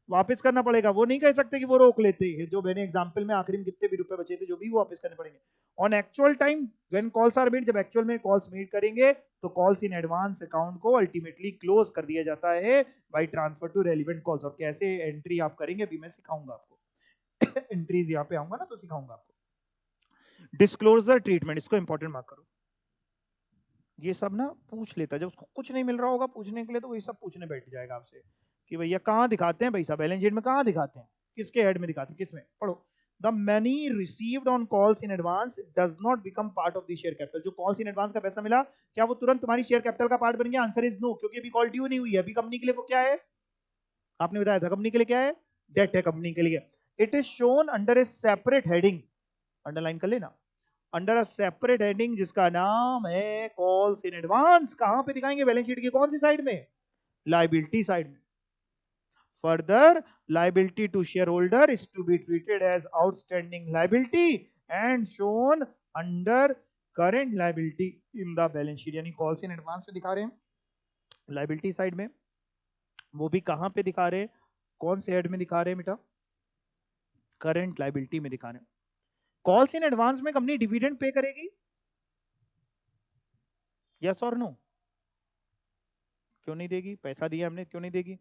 वापस करना पड़ेगा। वो नहीं कह सकते कि वो रोक लेते हैं, जो मैंने एग्जांपल में आखिरी में कितने भी रुपए बचे थे जो भी वो वापस करने पड़ेंगे on actual time when calls are made. जब एक्चुअल में कॉल्स मेड करेंगे तो कॉल्स इन एडवांस अकाउंट को अल्टीमेटली क्लोज कर दिया जाता है by transfer to relevant calls. और कैसे एंट्री आप करेंगे अभी मैं सिखाऊंगा आपको। एंट्रीज यहाँ पे आऊंगा ना तो सिखाऊंगा आपको। डिस्क्लोजर ट्रीटमेंट, इसको इंपॉर्टेंट मार्क करो। ये सब ना पूछ लेता है, जब उसको कुछ नहीं मिल रहा होगा पूछने के लिए तो वही सब पूछने बैठ जाएगा आपसे कि भैया कहाँ दिखाते हैं पैसा, बैलेंस शीट में कहाँ दिखाते हैं, किसके हेड में दिखाते हैं, किसमें? पढ़ो। The money received on calls in advance does not become part of the share capital. जो कॉल्स इन एडवांस का पैसा मिला, क्या वो तुरंत तुम्हारी शेयर कैपिटल का पार्ट बन गया? आंसर इज नो, क्योंकि अभी कॉल ड्यू नहीं हुई है। अभी कंपनी के लिए वो क्या है? आपने बताया था कंपनी के लिए क्या है? डेट है कंपनी के लिए। It is shown under A separate heading, underline कर लेना, अंडर अ सेपरेट हेडिंग जिसका नाम है कॉल्स इन एडवांस। कहां पे दिखाएंगे? बैलेंस शीट की कौन सी साइड में? लायबिलिटी साइड में। Further, liability to shareholder is to be treated as outstanding liability and shown under current liability in the balance sheet। यानी कॉल्स इन एडवांस में दिखा रहे हैं लाइबिलिटी साइड में, वो भी कहां पे दिखा रहे हैं? कौन से हेड में दिखा रहे हैं बेटा? करंट लाइबिलिटी में दिखा रहे हैं। कॉल्स इन एडवांस में कंपनी डिविडेंड पे करेगी? यस और नो? क्यों नहीं देगी? पैसा दिया हमने, क्यों नहीं देगी?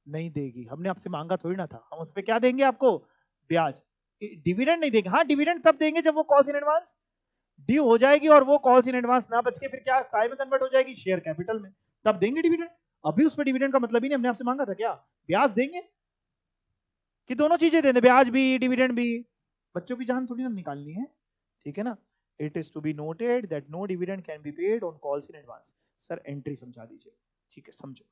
नहीं देगी, हमने आपसे मांगा थोड़ी ना था। हम उस पर क्या देंगे आपको? ब्याज। डिविडेंड नहीं देंगे। हाँ डिविडेंड तब देंगे जब वो कॉल्स इन एडवांस ड्यू हो जाएगी और वो कॉल्स इन एडवांस ना बच के फिर क्या काय में कन्वर्ट हो जाएगी? शेयर कैपिटल में, तब देंगे डिविडेंड। अभी उस पर डिविडेंड का मतलब ही नहीं। हमने आपसे मांगा था क्या ब्याज देंगे? कि दोनों चीजें दे दें, ब्याज भी डिविडेंड भी? बच्चों की जान थोड़ी ना निकालनी है, ठीक है ना। It is to be noted that no dividend can be paid on calls in advance. Sir entry समझा दीजिए, ठीक है समझो।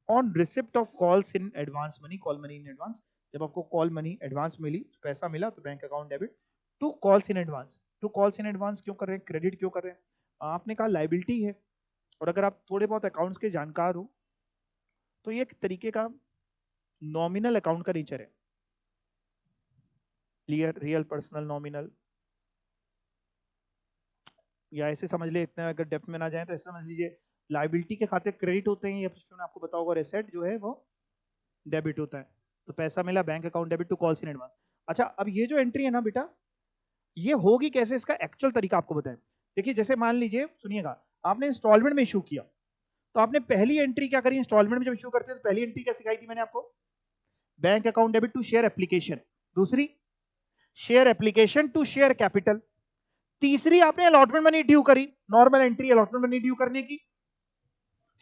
On receipt of calls in advance money, call money in advance, जब आपको कॉल मनी एडवांस मिली, पैसा मिला तो bank account debit to calls in advance. To calls in advance क्यों कर रहे हैं, क्रेडिट क्यों कर रहे हैं? आपने कहा लाइबिलिटी है, और अगर आप थोड़े बहुत अकाउंट्स के जानकार हो तो ये एक तरीके का नॉमिनल अकाउंट का नेचर है, क्लियर, रियल, पर्सनल, नॉमिनल, या ऐसे समझ ले, इतना अगर डेप्थ में ना जाए तो ऐसे समझ लीजिए, लाइबिलिटी के खाते क्रेडिट होते हैं, या फिर आपको बताओ, और एसेट जो है वो डेबिट होता है। तो पैसा मिला, bank account debit to calls in advance. अच्छा, अब ये जो एंट्री है ना बेटा, ये होगी कैसे, इसका एक्चुअल तरीका आपको बताएं। देखिए, जैसे मान लीजिए, सुनिएगा, आपने इंस्टॉलमेंट में इशू किया, तो आपने पहली एंट्री क्या करी, इंस्टॉलमेंट में जब इशू करते हैं तो पहली एंट्री क्या सिखाई थी मैंने आपको, bank account debit to share application. दूसरी, share application to share capital. तीसरी, आपने अलॉटमेंट मनी ड्यू करी, normal entry allotment money due करने की,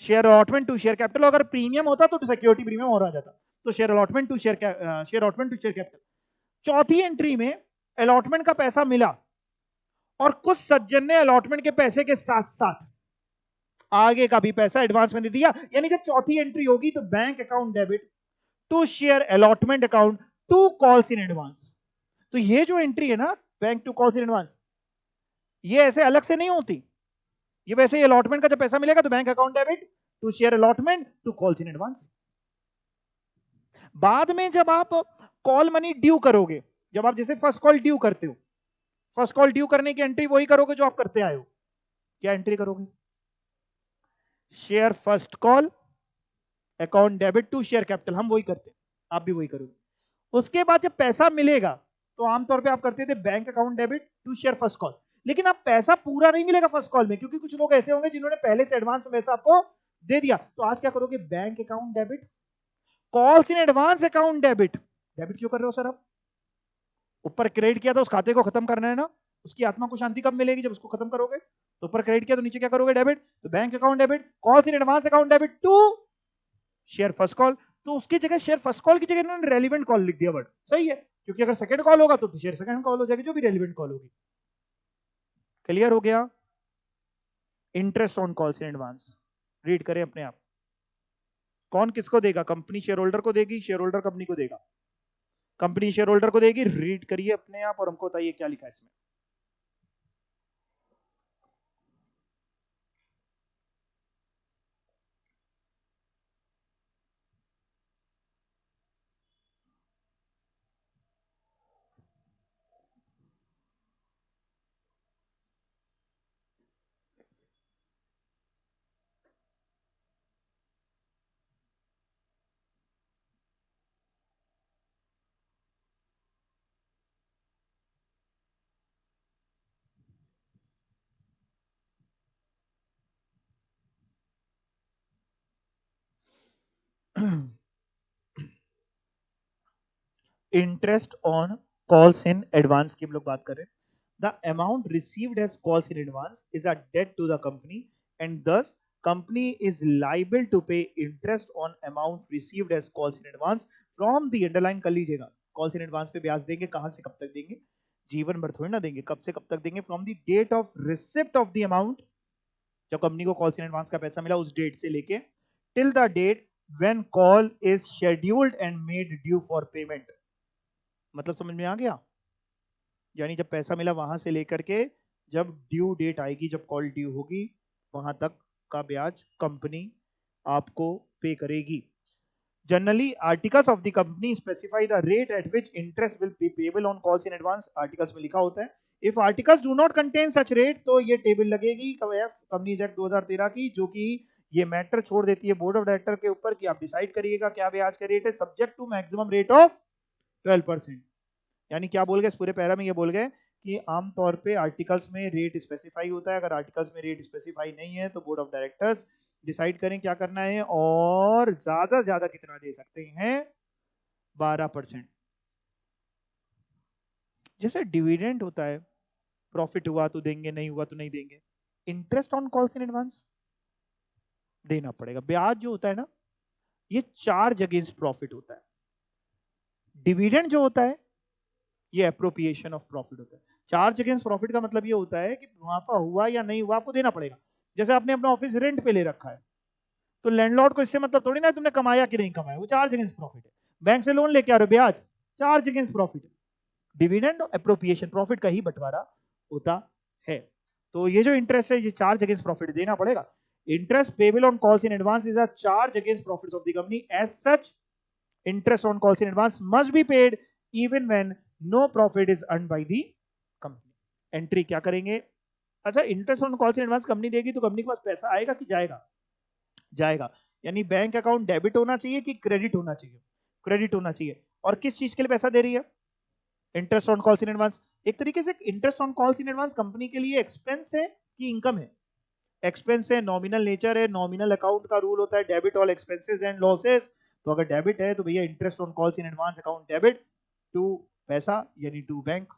share allotment to share capital. अगर प्रीमियम होता तो सिक्योरिटी प्रीमियम और आ जाता, तो share allotment to share allotment to share capital. चौथी एंट्री में अलॉटमेंट का पैसा मिला और कुछ सज्जन ने अलॉटमेंट के पैसे के साथ साथ आगे का भी पैसा एडवांस में दे दिया, यानी जब चौथी एंट्री होगी तो bank account debit to share allotment account to calls in advance. तो ये जो एंट्री है ना, bank to calls in advance, ये ऐसे अलग से नहीं होती, ये वैसे ही अलॉटमेंट का जब पैसा मिलेगा तो bank account debit to share allotment to calls in advance. बाद में जब आप कॉल मनी ड्यू करोगे, जब आप जैसे फर्स्ट कॉल ड्यू करते हो, फर्स्ट कॉल ड्यू करने की एंट्री वही करोगे जो आप करते आए हो। क्या एंट्री करोगे, share first call account debit to share capital, हम वही करते हैं, आप भी वही करोगे। उसके बाद जब पैसा मिलेगा तो आमतौर पे आप करते थे bank account debit to share first call. लेकिन अब पैसा पूरा नहीं मिलेगा फर्स्ट कॉल में, क्योंकि कुछ लोग ऐसे होंगे जिन्होंने पहले से एडवांस में पैसा आपको दे दिया, तो आज क्या करोगे, bank account debit calls in advance account debit. Debit क्यों कर रहे हो सर, अब ऊपर क्रेडिट किया था, उस खाते को खत्म करना है ना, उसकी आत्मा को शांति कब मिलेगी, जब उसको खत्म करोगे। तो ऊपर क्रेडिट किया तो नीचे क्या करोगे, डेबिट। तो bank account debit calls in advance account debit to share first call. तो उसकी जगह शेयर फर्स्ट कॉल की जगह इन्होंने रेलिवेंट कॉल लिख दिया, वर्ड सही है, क्योंकि अगर सेकंड कॉल होगा तो शेयर सेकंड कॉल हो जाएगी, जो भी रेलिवेंट कॉल होगी। क्लियर हो गया। Interest on calls in advance, read करें अपने आप, कौन किसको देगा, कंपनी शेयर होल्डर को देगी, शेयर होल्डर कंपनी को देगा, कंपनी शेयर होल्डर को देगी। रीड करिए अपने आप और हमको बताइए क्या लिखा है इसमें। Interest on calls in advance की हम लोग बात करें। The amount received as calls in advance is a debt to the company and this company is liable to pay interest on amount received as calls in advance from the underline कर लीजिएगा, calls in advance पे ब्याज देंगे, कहां से कब तक देंगे, जीवन भर थोड़ी ना देंगे, कब से कब तक देंगे, from the date of receipt of the amount, जब कंपनी को कॉल्स इन एडवांस का पैसा मिला उस डेट से लेके till the date when call is scheduled and made due for payment. मतलब समझ में आ गया, यानी जब पैसा मिला वहां से लेकर के जब ड्यू डेट आएगी, जब कॉल ड्यू होगी, वहां तक का ब्याज कंपनी आपको पे करेगी। Generally articles of the company specify the rate at which interest will be payable on calls in advance. Articles में लिखा होता है, if articles do not contain such rate, तो ये टेबल लगेगी कंपनीज एक्ट 2013 की, जो कि ये मैटर छोड़ देती है बोर्ड ऑफ डायरेक्टर के ऊपर कि आप डिसाइड करिएगा क्या ब्याज का रेट है, subject to maximum rate of 12%। यानी क्या बोल गए इस पूरे पैरा में, ये बोल गए कि आमतौर पे आर्टिकल्स में रेट स्पेसिफाई होता है, अगर आर्टिकल्स में रेट स्पेसिफाई नहीं है तो बोर्ड ऑफ डायरेक्टर्स डिसाइड करें क्या करना है, और ज्यादा से ज्यादा कितना दे सकते हैं, 12%। जैसे डिविडेंड होता है, प्रॉफिट हुआ तो देंगे, नहीं हुआ तो नहीं देंगे, interest on calls in advance देना पड़ेगा। ब्याज जो होता है ना, ये चार्ज अगेंस्ट प्रॉफिट होता है। डिविडेंड जो होता है ये अप्रोप्रिएशन ऑफ प्रॉफिट होता है। चार्ज अगेंस्ट प्रॉफिट का मतलब ये होता है कि मुनाफा हुआ या नहीं हुआ आपको देना पड़ेगा। जैसे आपने अपना ऑफिस रेंट पे ले रखा है, तो लैंडलॉर्ड को इससे मतलब थोड़ी ना तुमने कमाया कि नहीं कमाया, वो चार्ज अगेंस्ट प्रॉफिट है। बैंक से लोन लेके आ रहे हो, ब्याज चार्ज अगेंस्ट प्रॉफिट है। डिविडेंड अप्रोप्रिएशन प्रॉफिट का ही बंटवारा होता है। तो ये जो इंटरेस्ट है ये चार्ज अगेंस्ट प्रॉफिट देना पड़ेगा। Interest payable on calls in advance is a charge against profits of the company, as such interest on calls in advance must be paid even when no profit is earn by the company. Entry क्या करेंगे? अच्छा, interest on calls in advance company देगी तो company के पास पैसा आएगा कि जाएगा? जाएगा। यानी बैंक अकाउंट डेबिट होना चाहिए कि क्रेडिट होना चाहिए? क्रेडिट होना चाहिए। और किस चीज के लिए पैसा दे रही है? Interest on calls in advance. एक तरीके से interest on calls in advance company के लिए एक्सपेंस है कि इनकम है? एक्सपेंस है, नॉमिनल नेचर है, नॉमिनल अकाउंट का रूल होता है debit all expenses and losses. तो अगर डेबिट है तो भैया interest on calls in advance account debit to पैसा यानी टू बैंक।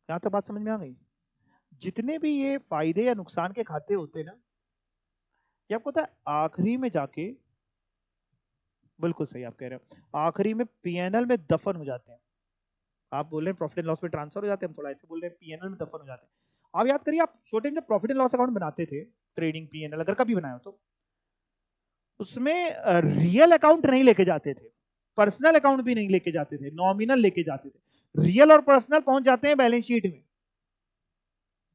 यहां तक बात समझ में आ गई? जितने भी ये फायदे या नुकसान के खाते होते हैं ना, ये आपको पता है आखिरी में जाके, बिल्कुल सही आप कह रहे हो, आखिरी में पीएनएल में दफन हो जाते हैं। आप बोल रहे हैं प्रॉफिट एंड लॉस में ट्रांसफर हो जाते हैं, हम थोड़ा ऐसे बोल रहे हैं पीएनएल में दफन हो जाते हैं। आप याद करिए, आप छोटे में जब प्रॉफिट एंड लॉस अकाउंट बनाते थे, ट्रेडिंग पीएनएल अगर कभी बनाया हो तो उसमें रियल अकाउंट नहीं लेके जाते थे, पर्सनल अकाउंट भी नहीं लेके जाते थे, नॉमिनल लेके जाते थे। रियल और पर्सनल पहुंच जाते हैं बैलेंस शीट में,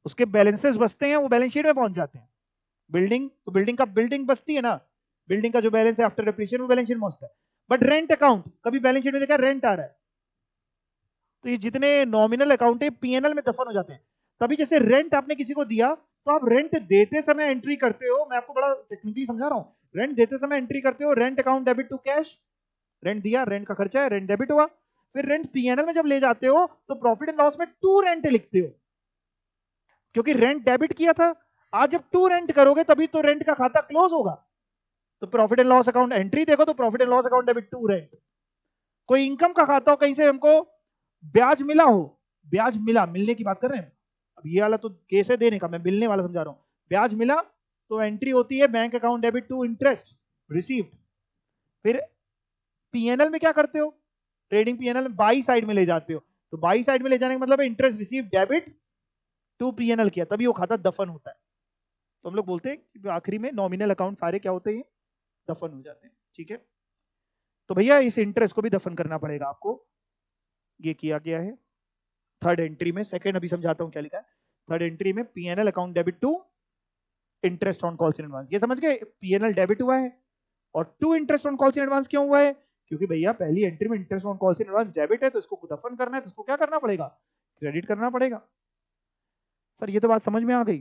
उसके बैलेंसेस बचते हैं, वो बैलेंस शीट में पहुंच जाते हैं। बिल्डिंग तो बिल्डिंग बचती है ना, बिल्डिंग का जो बैलेंस है आफ्टर डिप्रीशिएशन वो बैलेंस शीट में पहुंचता है। बट रेंट अकाउंट कभी बैलेंस शीट में देखा? रेंट आ रहा है। तो ये जितने नॉमिनल अकाउंट है पीएनएल में दफन हो जाते हैं। तभी जैसे रेंट आपने किसी को दिया तो आप रेंट देते समय एंट्री करते हो, मैं आपको बड़ा टेक्निकली समझा रहा हूं, रेंट देते समय एंट्री करते हो, rent account debit to cash, rent दिया, रेंट का खर्चा है, रेंट डेबिट हुआ। फिर रेंट पीएनएल में जब ले जाते हो तो प्रॉफिट एंड लॉस में टू रेंट लिखते हो, क्योंकि रेंट डेबिट किया था। आज जब टू रेंट करोगे तभी तो रेंट का खाता क्लोज होगा। तो profit and loss account entry देखो तो profit and loss account debit to rent. कोई इनकम का खाता हो, कहीं से हमको ब्याज मिला हो, ब्याज मिला, मिलने की बात कर रहे हैं, अब ये वाला तो केस है देने का, मैं मिलने वाला समझा रहा हूं। ब्याज मिला तो एंट्री होती है bank account debit to interest received. फिर पीएनएल में क्या करते हो? ट्रेडिंग पीएनएल में बाई साइड में ले जाते हो, तो बाई साइड में ले जाने का मतलब है interest receive debit to PNL किया, तभी वो खाता दफन होता है। तो हम लोग बोलते हैं कि आखिरी में नॉमिनल अकाउंट सारे क्या होते हैं? दफन हो जाते हैं। ठीक है, तो भैया इस इंटरेस्ट को भी दफन करना पड़ेगा आपको, ये किया गया है थर्ड एंट्री में। सेकंड अभी समझाता हूं क्या लिखा है। थर्ड एंट्री में PNL account debit to interest on calls in advance, ये समझ गए? पीएनएल डेबिट हुआ है और to interest on calls in advance क्यों हुआ है? क्योंकि भैया पहली एंट्री में interest on calls in advance debit है, तो इसको दफन करना है, तो इसको क्या करना पड़ेगा? क्रेडिट करना पड़ेगा। सर ये तो बात समझ में आ गई?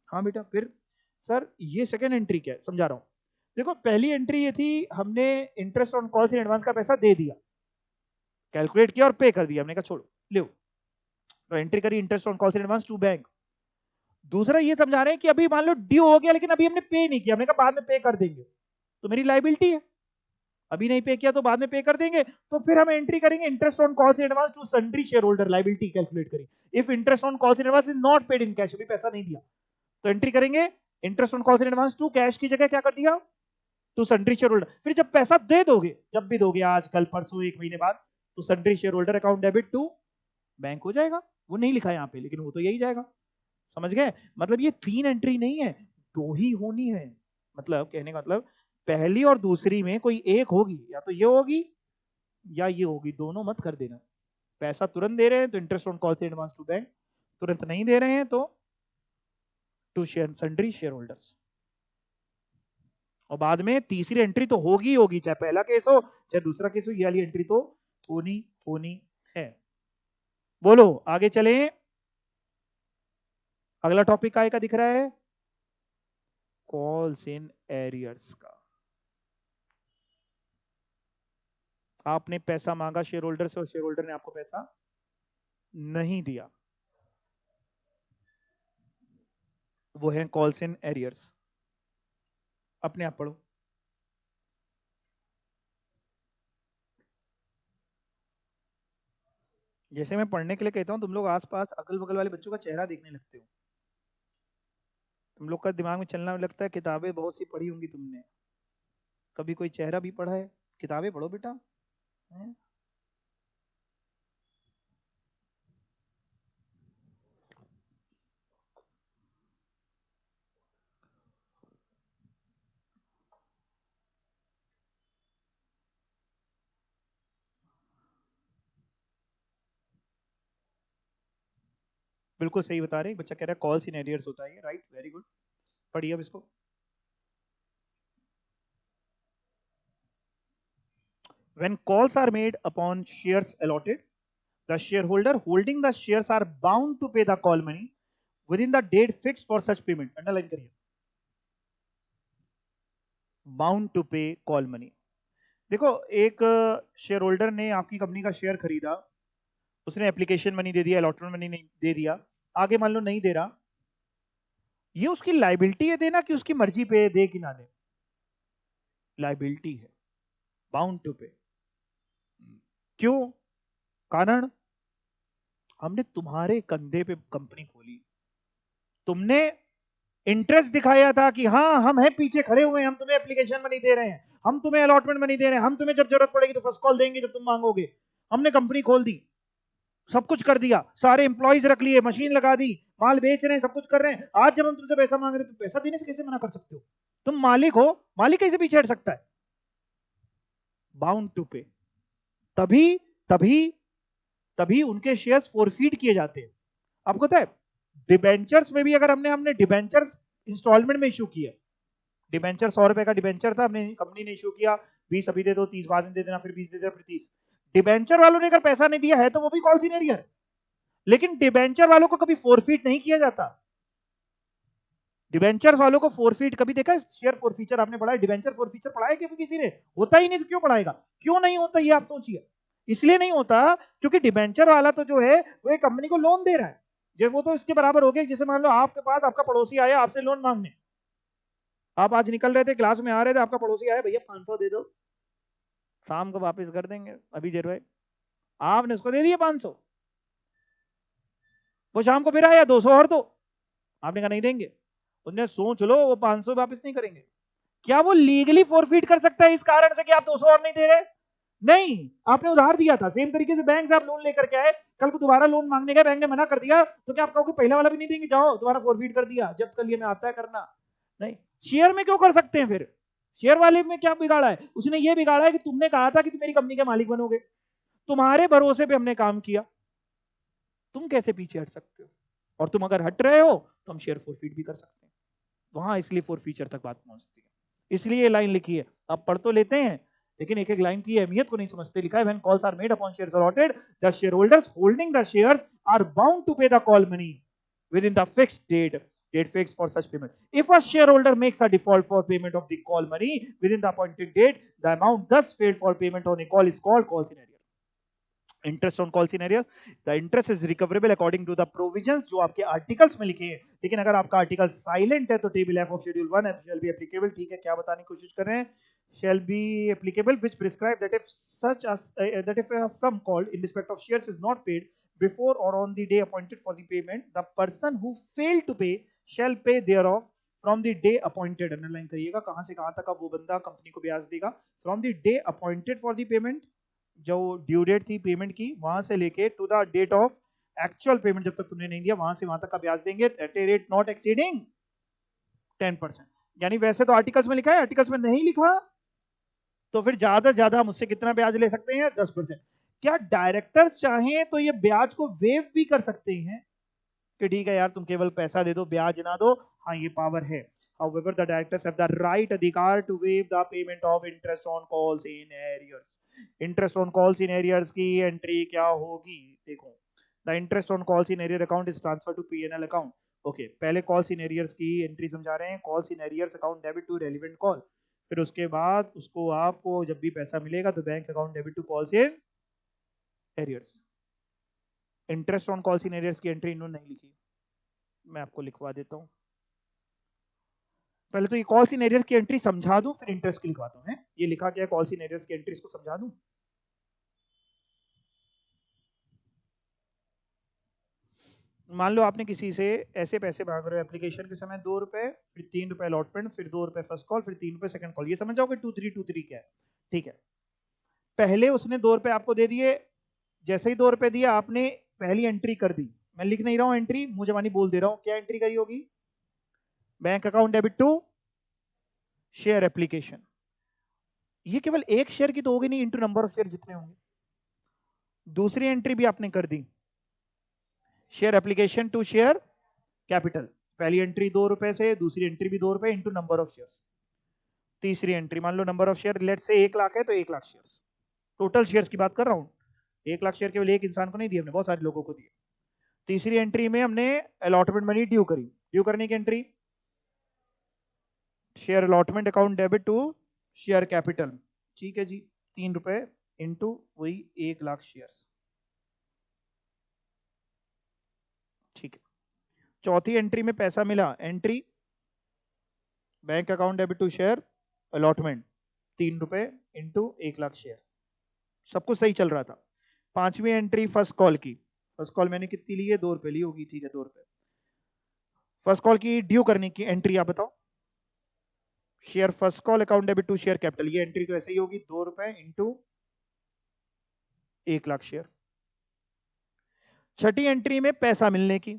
हाँ बेटा। फिर सर ये सेकंड एंट्री क्या है, समझा रहा हूं। देखो पहली एंट्री ये थी, हमने interest on calls in advance का पैसा दे दिया, कैलकुलेट किया और पे कर दिया, हमने कहा छोड़ो लो, तो एंट्री करी interest on calls in advance to bank. दूसरा ये समझा रहे हैं कि अभी मान लो ड्यू हो गया लेकिन अभी हमने पे नहीं किया, हमने कहा बाद में पे कर देंगे, तो मेरी लाइबिलिटी है, अभी नहीं पे किया तो बाद में पे कर देंगे। तो फिर हम एंट्री करेंगे interest on calls in advance to sundry share holder, liability calculate करें। If interest on calls in advance is not paid in cash, अभी पैसा नहीं दिया, तो एंट्री करेंगे interest on calls in advance to cash की जगह क्या कर दिया? To sundry share holder. फिर जब पैसा दे दोगे, जब भी दोगे, आज कल परसों एक महीने बाद, तो sundry share holder account debit to bank हो जाएगा। वो नहीं लिखा यहाँ पे लेकिन वो तो यही जाएगा। समझ गए? मतलब ये तीन एंट्री नहीं है, दो ही होनी है। मतलब कहने का मतलब पहली और दूसरी में कोई एक होगी, या तो ये होगी या ये होगी, दोनों मत कर देना। पैसा तुरंत दे रहे हैं तो इंटरेस्ट ऑन कॉल से एडवांस टू बैंक, तुरंत नहीं दे रहे हैं तो to share sundry share holders. और बाद में तीसरी एंट्री तो होगी होगी, चाहे पहला केस हो चाहे दूसरा केस हो, ये वाली एंट्री तो होनी होनी है। बोलो आगे चले। अगला टॉपिक काय का दिख रहा है? कॉल्स इन एरियर्स का। आपने पैसा मांगा शेयर होल्डर से और शेयर होल्डर ने आपको पैसा नहीं दिया, वो है कॉल्स इन एरियर्स। अपने आप पढ़ो। जैसे मैं पढ़ने के लिए कहता हूं तुम लोग आसपास अगल बगल वाले बच्चों का चेहरा देखने लगते हो, तुम लोग का दिमाग में चलना लगता है किताबें बहुत सी पढ़ी होंगी तुमने, कभी कोई चेहरा भी पढ़ा है? किताबें पढ़ो बेटा। हैं? बिल्कुल सही बता रहे, बच्चा कह रहा है कॉल्स इन एरियर्स होता है, राइट, वेरी गुड। पढ़िए अब इसको। When calls are made upon shares allotted, the shareholder holding the shares are bound to pay the call money within the date fixed for such payment. Underline करिए, bound to pay call money. देखो, एक share holder ने आपकी company का share खरीदा, उसने application money दे दिया, allotment money नहीं दे दिया, आगे मान लो नहीं दे रहा, ये उसकी लाइबिलिटी है देना कि उसकी मर्जी पे दे कि ना दे? लाइबिलिटी है, बाउंड टू पे। क्यों? कारण, हमने तुम्हारे कंधे पे कंपनी खोली, तुमने इंटरेस्ट दिखाया था कि हाँ हम हैं, पीछे खड़े हुए हैं, हम तुम्हें एप्लीकेशन मनी दे रहे हैं, हम तुम्हें अलॉटमेंट मनी दे रहे हैं, हम तुम्हें जब जरूरत पड़ेगी तो फर्स्ट कॉल देंगे जब तुम मांगोगे। हमने कंपनी खोल दी, सब कुछ कर दिया, सारे एम्प्लॉइज रख लिए, मशीन लगा दी, माल बेच रहे हैं, सब कुछ कर रहे हैं। आज जब हम तुमसे पैसा मांग रहे हैं तो पैसा देने से कैसे मना कर सकते हो? तुम मालिक हो, मालिक कैसे पीछे हट सकता है? बाउंड टू पे। तभी तभी तभी उनके शेयर्स फोरफीट किए जाते हैं। आपको पता है डिबेंचर्स में भी, अगर हमने डिबेंचर्स इंस्टॉलमेंट में इशू किया, डिबेंचर 100 रुपए का डिबेंचर था, हमने कंपनी ने इशू किया, 20 अभी दे दो, 30 बाद में दे देना, फिर 20 दे देना, फिर 30। डिबेंचर वालों ने अगर पैसा नहीं दिया है तो वो भी कॉल सीनियर, लेकिन डिबेंचर वालों को कभी फोरफीट नहीं किया जाता। डिबेंचर वालों को फोरफीट कभी देखा? शेयर फोरफीचर आपने पढ़ा है? डिबेंचर फोरफीचर पढ़ा है कि किसी ने? होता ही नहीं, तो क्यों पढ़ाएगा? क्यों नहीं होता ये आप सोचिए। इसलिए नहीं होता क्योंकि डिबेंचर वाला तो जो है वो एक कंपनी को लोन दे रहा है, जब वो तो इसके बराबर हो गया जैसे मान लो आपके पास आपका पड़ोसी आया आपसे लोन मांगने, आप आज निकल रहे थे, क्लास में आ रहे थे, आपका पड़ोसी आया, भैया 500 दे दो, शाम को वापस कर देंगे, अभी दे रहे, आपने उसको दे दिया 500, वो शाम को फिर आया 200 और दो, आपने कहा नहीं देंगे, उसने सोच लो वो 500 वापस नहीं करेंगे। क्या वो लीगली फोरफीट कर सकता है इस कारण से कि आप 200 और नहीं दे रहे? नहीं, आपने उधार दिया था। सेम तरीके से बैंक से आप लोन लेकर के आए, कल को दोबारा लोन मांगने गए, बैंक ने मना कर दिया, तो क्या आप कहोगे पहला वाला भी नहीं देंगे, जाओ दोबारा फोरफीट कर दिया, जब कल ये में आता है करना? नहीं। शेयर में क्यों कर सकते हैं फिर? शेयर वाले में क्या बिगाड़ा है? उसने ये बिगाड़ा है कि तुमने कहा था कि तुम मेरी कंपनी के मालिक बनोगे, तुम्हारे भरोसे पे हमने काम किया, तुम कैसे पीछे हट सकते हो? और तुम अगर हट रहे हो तो हम शेयर फोरफीट भी कर सकते हैं वहां, इसलिए फोरफीचर तक बात पहुंचती है। इसलिए ये लाइन लिखी है, आप पढ़ तो लेते हैं लेकिन एक एक लाइन की अहमियत को नहीं समझते। लिखा है when calls are made upon shares allotted, the share holders holding the shares are bound to pay the call money within the fixed date fixed for such payment. If a shareholder makes a default for payment of the call money within the appointed date, the amount thus paid for payment on a call is called call scenario. Interest on call scenarios, the interest is recoverable according to the provisions जो आपके articles में लिखे हैं। लेकिन अगर आपका article silent है तो table F of schedule 1 shall be applicable. ठीक है, क्या बताने की कोशिश कर रहे हैं? shall be applicable which prescribe that if such as that if a sum called in respect of shares is not paid before or on the day appointed for the payment, the person who failed to pay shall pay thereof from the day appointed। Underline करिएगा, कहां से कहां तक अब वो बंदा company को ब्याज देगा? From the day appointed for the payment, जो ड्यू डेट थी पेमेंट की, वहां से लेके to the date of actual payment, जब तक तुमने नहीं दिया वहां से वहां तक का ब्याज देंगे at a rate not exceeding 10%। यानी वैसे तो आर्टिकल्स में लिखा है, आर्टिकल्स में नहीं लिखा, तो फिर ज्यादा से ज्यादा मुझसे कितना ब्याज ले सकते हैं? 10%। क्या डायरेक्टर्स चाहें तो ये ब्याज को वेव भी कर सकते हैं कि ठीक है यार तुम केवल पैसा दे दो, ब्याज ना दो? हाँ, ये पावर है। However, the directors have the right अधिकार to waive the payment of interest on calls in arrears। Interest on calls in arrears की एंट्री क्या होगी? देखो, the interest on calls in arrear account is transfer to PNL account. Okay, पहले calls in arrears की entry समझा रहे हैं। Calls in arrears account debit to relevant call, फिर उसके बाद उसको आपको जब भी पैसा मिलेगा तो bank account debit to calls in arrears. Interest on calls in arrears की एंट्री इन्होंने नहीं लिखी, मैं आपको लिखवा देता हूँ। पहले तो ये कॉल्स इन एरियर्स की एंट्री समझा दूं, फिर इंटरेस्ट की लिखवाता हूं। ये लिखा क्या है कॉल्स इन एरियर्स की एंट्री, इसको समझा दूं। मान लो आपने किसी से ऐसे पैसे मांग रहे हो एप्लीकेशन के समय 2 रुपए, फिर 3 रुपए अलॉटमेंट, फिर 2 रुपए फर्स्ट कॉल, फिर 3 रुपए सेकंड कॉल। ये समझ जाओगे 2323 क्या है? ठीक है, पहले उसने 2 रुपए आपको दे दिए, जैसे ही 2 रुपए दिया आपने पहली एंट्री कर दी। मैं लिख नहीं रहा हूं एंट्री, मुंह जबानी बोल दे रहा हूं, क्या एंट्री करी होगी? Bank account debit to share application. ये केवल एक शेयर की तो होगी नहीं, इंटू नंबर ऑफ शेयर जितने होंगे। दूसरी एंट्री भी आपने कर दी, share application to share capital. पहली एंट्री 2 रुपए से, दूसरी एंट्री भी 2 रुपए इंटू नंबर ऑफ शेयर। तीसरी एंट्री मान लो number of share let say 1 lakh है तो 1 लाख शेयर। टोटल शेयर्स की बात कर रहा हूँ। 1 लाख शेयर केवल एक इंसान को नहीं दिए, हमने बहुत सारे लोगों को दिए। तीसरी एंट्री में हमने अलॉटमेंट मनी ड्यू करी। ड्यू करने की entry, share allotment account debit to share capital. ठीक है जी, 3 रुपए इंटू वही 1 लाख शेयर्स। ठीक है। चौथी एंट्री में पैसा मिला, entry bank account debit to share allotment, 3 रुपए इंटू 1 लाख शेयर। सब कुछ सही चल रहा था। पांचवी एंट्री फर्स्ट कॉल की। फर्स्ट कॉल मैंने कितनी ली है? 2 रुपए ली होगी, ठीक है, 2 रुपए। फर्स्ट कॉल की ड्यू करने की एंट्री आप बताओ। Share first call account debit to share capital, ये एंट्री तो ऐसे ही होगी, 2 रुपए इंटू 1 लाख शेयर। छठी एंट्री में पैसा मिलने की।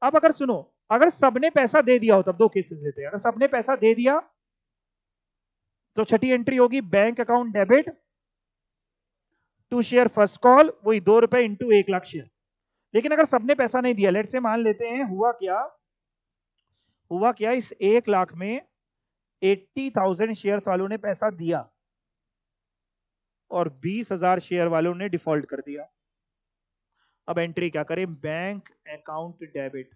अब अगर सुनो, अगर सबने पैसा दे दिया हो, तब दो केसेस लेते हैं। अगर सबने पैसा दे दिया तो छठी एंट्री होगी bank account debit to share first call, वही 2 रुपए इंटू 1 लाख शेयर। लेकिन अगर सबने पैसा नहीं दिया, लेट से मान लेते हैं, हुआ क्या इस 1 लाख में 80,000 शेयर्स वालों ने पैसा दिया और 20,000 शेयर वालों ने डिफॉल्ट कर दिया। अब एंट्री क्या करें? Bank account debit.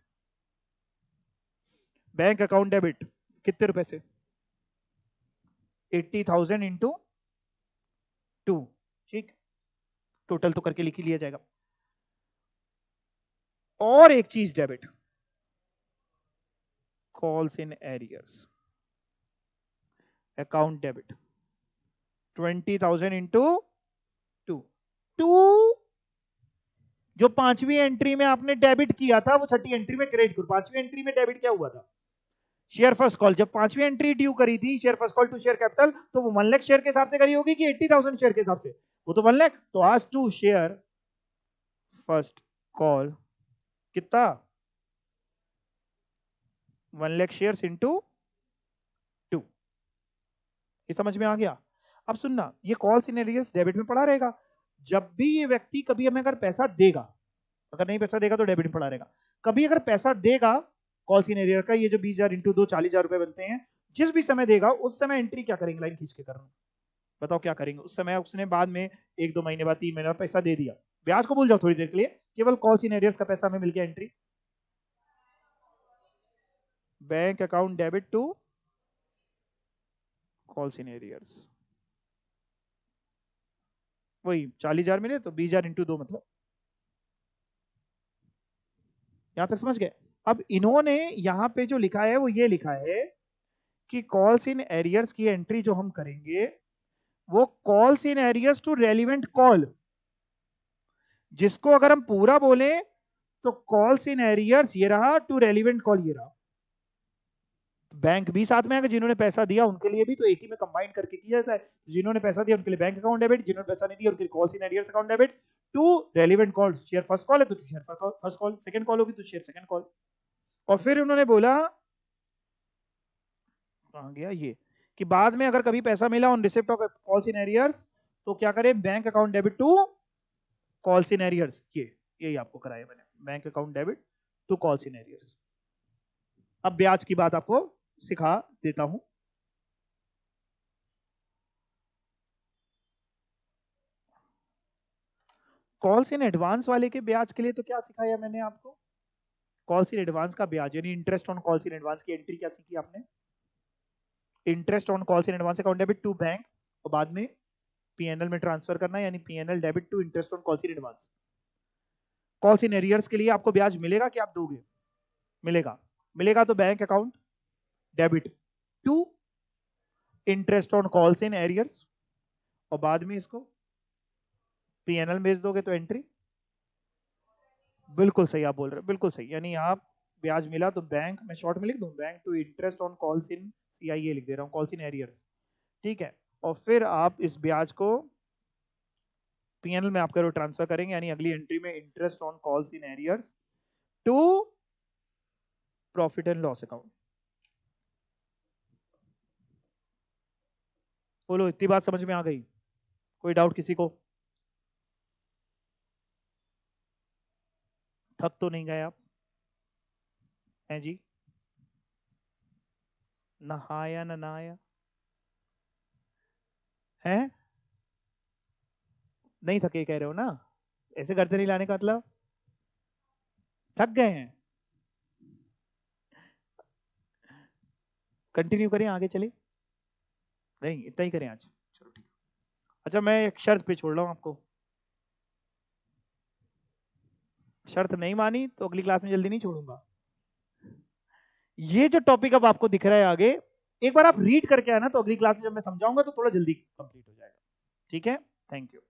Bank account debit कितने रुपए से? 80,000 इंटू 2। ठीक, टोटल तो करके लिख ही लिया जाएगा। और एक चीज debit, calls in arrears account debit 20,000 into 2। जो पांचवी एंट्री में आपने डेबिट किया था, वो छठी एंट्री में क्रेडिट करो। पांचवी एंट्री में डेबिट क्या हुआ था? Share first call. जब पांचवी एंट्री ड्यू करी थी share first call to share capital, तो वो 1 लाख शेयर के हिसाब से करी होगी कि 80,000 शेयर के हिसाब से? वो तो 1 लाख। तो आज टू शेयर फर्स्ट कॉल कितना? 1 लाख शेयर इंटू 2। ये समझ में आ गया? अब सुनना, ये कॉल सिनेरियस डेबिट में पड़ा रहेगा। जब भी ये व्यक्ति कभी हमें अगर पैसा देगा, अगर नहीं पैसा देगा तो डेबिट में पड़ा रहेगा। कभी अगर पैसा देगा कॉल सिनेरियर का, ये जो 20,000 इंटू 2 40,000 रुपए बनते हैं, जिस भी समय देगा उस समय एंट्री क्या करेंगे? लाइन खींच के कर रहा हूं, बताओ क्या करेंगे उस समय? उसने बाद में 1-2 महीने बाद, 3 महीने बाद पैसा दे दिया, ब्याज को भूल जाओ थोड़ी देर के लिए, केवल कॉल सिनेरियर्स का पैसा हमें मिल गया, entry bank account debit to call scenarios. वही 40,000 मिले तो 20,000 इंटू 2, मतलब यहां तक समझ गए? अब इन्होंने यहां पे जो लिखा है वो ये लिखा है कि कॉल्स इन एरियर्स की एंट्री जो हम करेंगे वो calls in arrears to relevant call, जिसको अगर हम पूरा बोले तो कॉल्स इन एरियर्स ये रहा, टू रेलिवेंट कॉल ये रहा। बैंक भी साथ में आएगा, जिन्होंने पैसा दिया उनके लिए भी तो एक ही में कंबाइन करके किया जाता है। जिन्होंने पैसा दिया उनके लिए बैंक अकाउंट डेबिट, जिन्होंने पैसा नहीं दिया उनके लिए calls in arrears account debit to relevant call. Share first call है तो share first call, second call होगी तो शेयर सेकंड कॉल। और फिर उन्होंने बोला, कहां गया ये, कि बाद में अगर कभी पैसा मिला on receipt of calls in arrears तो क्या करें? Bank account debit to calls in arrears. ये यही आपको कराया मैंने, bank account debit to calls in arrears. अब ब्याज की बात आपको सिखा देता हूं। कॉल्स इन एडवांस वाले के ब्याज के लिए तो क्या सिखाया मैंने आपको? कॉल्स इन एडवांस का ब्याज यानी interest on calls in advance की एंट्री क्या सीखी आपने? Interest on calls in advance account debit to bank, और बाद में पीएनएल में ट्रांसफर करना, यानी PNL debit to interest on calls in advance. Calls in arrears के लिए आपको ब्याज मिलेगा कि आप दोगे? मिलेगा। मिलेगा तो bank account debit to interest on calls in arrears, और बाद में इसको पीएनएल भेज दोगे तो एंट्री। बिल्कुल सही आप बोल रहे हो, बिल्कुल सही। यानी आप ब्याज मिला तो बैंक, मैं शॉर्ट में लिख दूं, bank to interest on calls in CIA लिख दे रहा हूं, कॉल्स इन एरियर्स। ठीक है, और फिर आप इस ब्याज को पीएनएल में आप करो ट्रांसफर करेंगे, यानी अगली एंट्री में interest on calls in arrears to profit and loss account. बोलो, इतनी बात समझ में आ गई? कोई डाउट किसी को? थक तो नहीं गए आप? हैं जी? नहाया ना नहाया है? नहीं थके कह रहे हो ना, ऐसे करते नहीं लाने का मतलब थक गए हैं। कंटिन्यू करें, आगे चले, नहीं इतना ही करें आज, चलो ठीक है। अच्छा मैं एक शर्त पे छोड़ रहा हूँ आपको, शर्त नहीं मानी तो अगली क्लास में जल्दी नहीं छोड़ूंगा। ये जो टॉपिक अब आपको दिख रहा है आगे, एक बार आप रीड करके आना तो अगली क्लास में जब मैं समझाऊंगा तो थोड़ा जल्दी कंप्लीट हो जाएगा। ठीक है, थैंक यू।